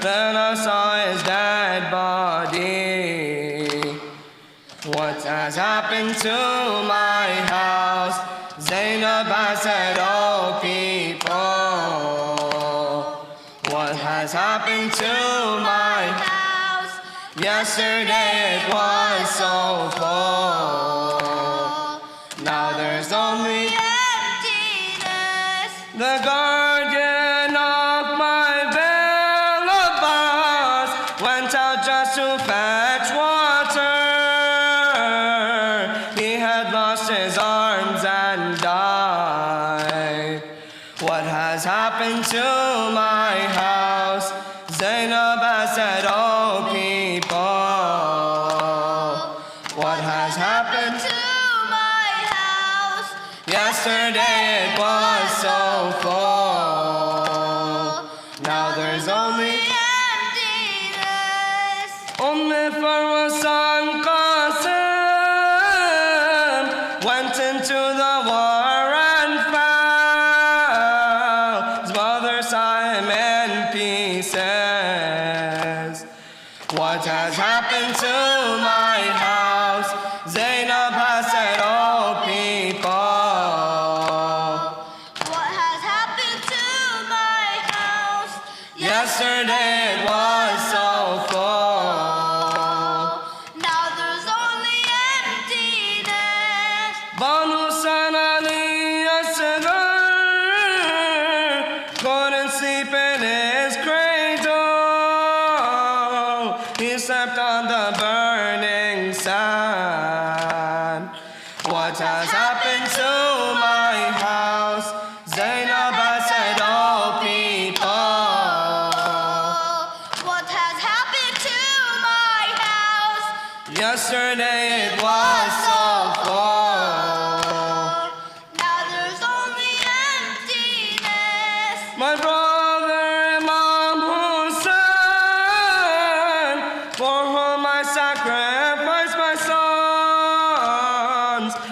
Then I saw his dead body. What has happened to my house? Zainab has said, oh people, what has happened to my house? Yesterday it was so full, now there's only Emptiness. the guardian of my veil of bars went out just to fetch water. He had lost his arms and died. What has happened to my house? Zainab has said, oh people, what has happened? To my house. Yesterday it was so full, now there's only Emptiness. Farwasan Qasim went into the war and fell. His mother saw him in pieces. What has happened to my house? Zainab has said, oh people, What has happened to my house? yesterday it was so full. Now there's only emptiness. Banu Sanali Asr couldn't sleep in his cradle. He slept on the burning sand. What has happened to my house? Zainab has said,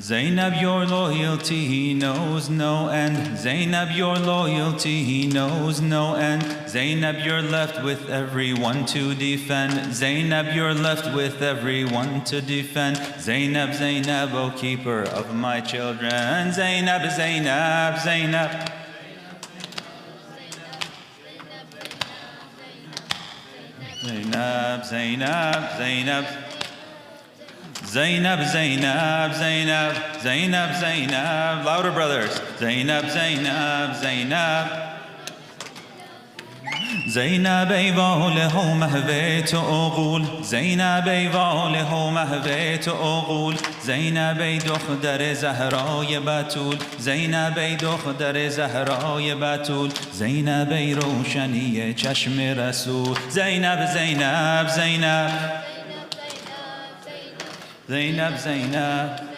Zainab, your loyalty knows no end. Zainab, your loyalty knows no end. Zainab, you're left with everyone to defend. Zainab, you're left with everyone to defend. Zainab, Zainab, O keeper of my children. Zainab, Zainab, Zainab. Zainab, Zainab, Zainab. Zainab, Zainab, Zainab, Zainab, Zainab. Louder, brothers. Zainab, Zainab, Zainab. زینب ای واله و مهویت اغول زینب ای واله و مهویت اغول زینب ای دختر زهرای بتول زینب ای دختر زهرای بتول زینب ای روشنی چشم رسول زینب زینب زینب زینب زینب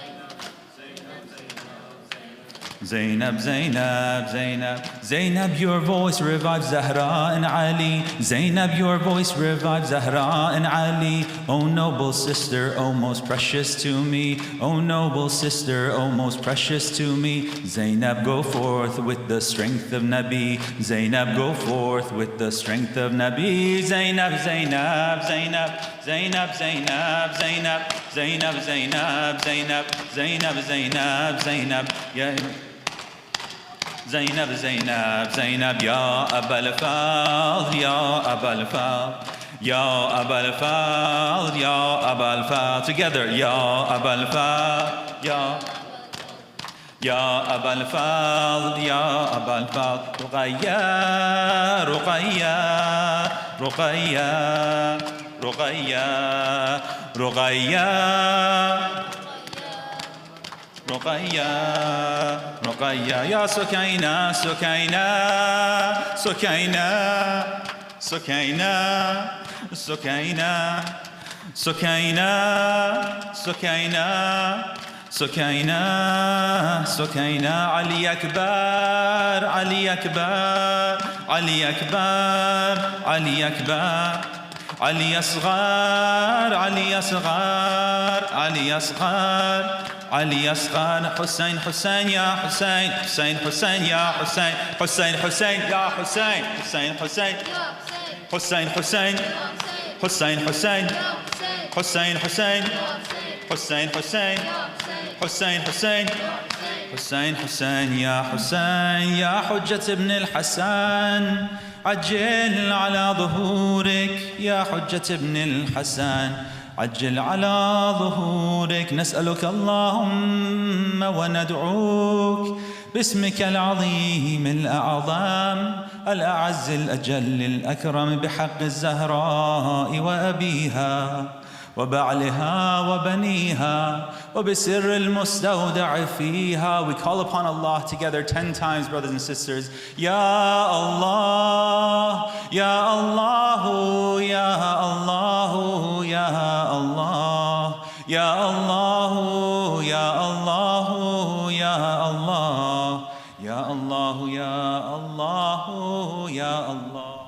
Zainab, Zainab, Zainab. Zainab, your voice revives Zahra and Ali. Zainab, your voice revives Zahra and Ali. O noble sister, O most precious to me. O noble sister, O most precious to me. Zainab, go forth with the strength of Nabi. Zainab, go forth with the strength of Nabi. Zainab, Zainab, Zainab. Zainab, Zainab, Zainab. Zainab, Zainab, Zainab. Zainab, Zainab, Zainab. Yeah. زينب زينب زينب يا أبا الفضل يا أبا الفضل يا أبا الفضل يا أبا الفضل together يا أبا الفضل يا أبا الفضل يا أبا الفضل رقيا رقيا رقيا رقيا رقيا رقيا رقيا يا سكينة سكينة سكينة سكينة سكينة سكينة سكينة سكينة سكينة علي أكبر علي أكبر علي أكبر علي أكبر علي أصغر علي أصغر علي أصغر علي أصغر حسين حسين يا حسين حسين حسين يا حسين حسين حسين يا حسين حسين حسين حسين حسين حسين حسين حسين حسين حسين حسين حسين حسين حسين حسين يا حسين يا حجة ابن الحسن عجل على ظهورك يا حجة ابن الحسن عجل على ظهورك نسألك اللهم وندعوك باسمك العظيم الأعظم الأعز الأجل الأكرم بحق الزهراء وأبيها وبعلها وبنيها وبسر المستودع فيها. We call upon Allah together 10 times, brothers and sisters. Ya Allah, Ya Allah, Ya Allah, Ya Allah, Ya Allah, Ya Allah, Ya Allah, Ya Allah, Ya Allah, Ya Allah.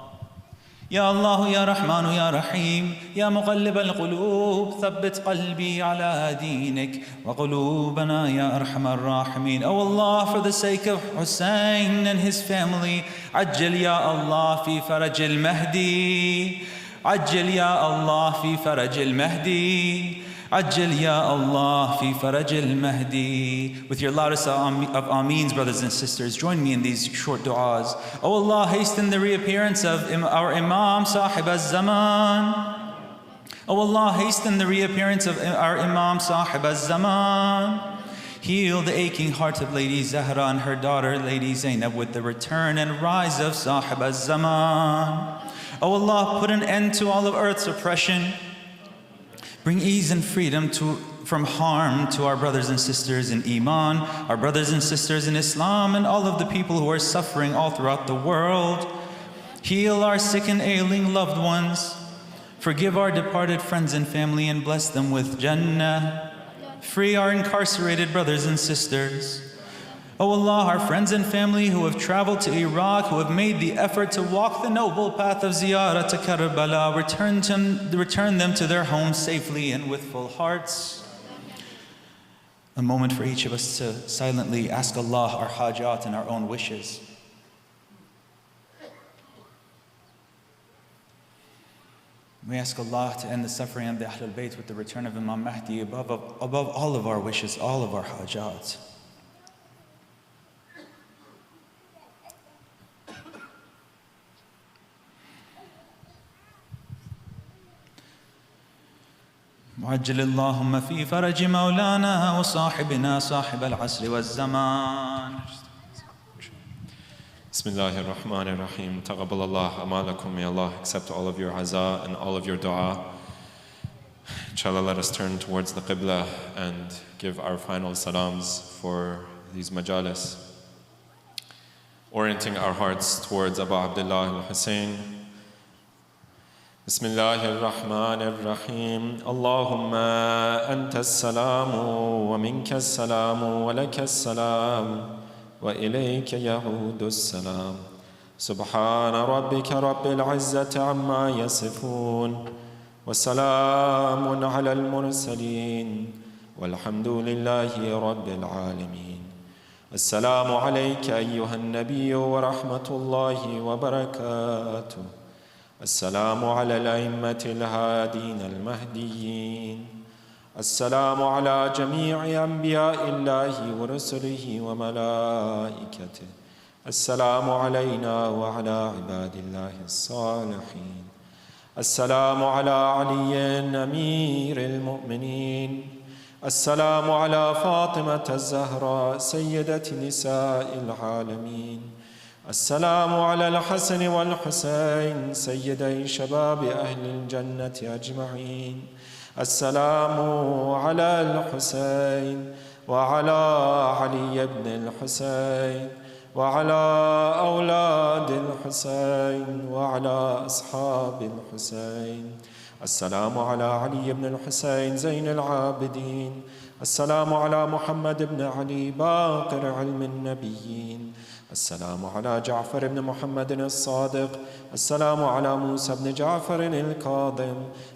يا الله يا رحمن يا رحيم يا مقلب القلوب ثبت قلبي على دينك وقلوبنا يا أرحم الراحمين. Oh Allah, for the sake of Hussein and his family, عجل يا الله في فرج المهدي عجل يا الله في فرج المهدي عجل يا الله في فرج المهدي. With your loudest of Ameens, brothers and sisters, join me in these short du'as. Oh Allah, hasten the reappearance of our Imam Sahib al-Zaman. Oh Allah, hasten the reappearance of our Imam Sahib al-Zaman. Heal the aching heart of Lady Zahra and her daughter Lady Zainab with the return and rise of Sahib al-Zaman. Oh Allah, put an end to all of earth's oppression. Bring ease and freedom from harm to our brothers and sisters in Iman, our brothers and sisters in Islam, and all of the people who are suffering all throughout the world. Heal our sick and ailing loved ones. Forgive our departed friends and family and bless them with Jannah. Free our incarcerated brothers and sisters. O Allah, our friends and family who have traveled to Iraq, who have made the effort to walk the noble path of ziyarah to Karbala, return them to their homes safely and with full hearts. a moment for each of us to silently ask Allah our hajat and our own wishes. We ask Allah to end the suffering of the Ahlul Bayt with the return of Imam Mahdi above all of our wishes, all of our hajat. وعجل اللهم في فرج مولانا وصاحبنا صاحب العصر والزمان. Bismillahir Rahmanir Rahim. Taqabbalallah amalakum. May Allah accept all of your aza and all of your dua. Inshallah, let us turn towards the Qibla and give our final salams for these majalis, orienting our hearts towards Abu Abdullah al-Hussein. Bismillahir Rahmanir Rahim. Allahumma anta as-salamu wa minka as-salamu wa laka as-salam wa ilayka ya'udu as-salam. Subhana rabbika rabbil izzati amma yasifun wa salamun ala al-mursalin walhamdulillahi rabbil alamin. Assalamu alayka ayyuha an-nabiyyu wa rahmatullahi wa barakatuh. السلام على الأئمة الهادين المهديين. السلام على جميع أنبياء الله ورسله وملائكته. السلام علينا وعلى عباد الله الصالحين. السلام على علي أمير المؤمنين. السلام على فاطمة الزهراء سيدة نساء العالمين. السلام على الحسن والحسين سيدي شباب أهل الجنة أجمعين. السلام على الحسين وعلى علي بن الحسين وعلى أولاد الحسين وعلى أصحاب الحسين. السلام على علي بن الحسين زين العابدين. السلام على محمد بن علي باقر علم النبيين. السلام على جعفر بن محمد الصادق. السلام على موسى بن جعفر الكاظم.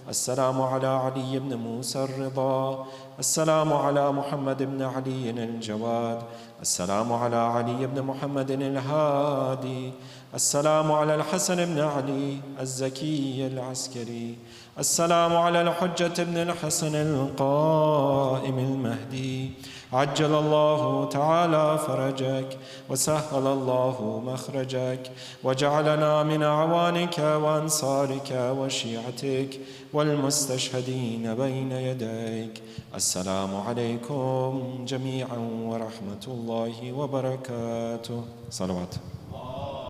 السلام على علي بن موسى الرضا. السلام على محمد بن علي الجواد. السلام على علي بن محمد الهادي. السلام على الحسن بن علي الزكي العسكري. السلام على الحجة بن الحسن القائم المهدي. عجل الله تعالى فرجك وسهل الله مخرجك وجعلنا من أعوانك وأنصارك وشيعتك والمستشهدين بين يديك. السلام عليكم جميعا ورحمة الله وبركاته. صلوات.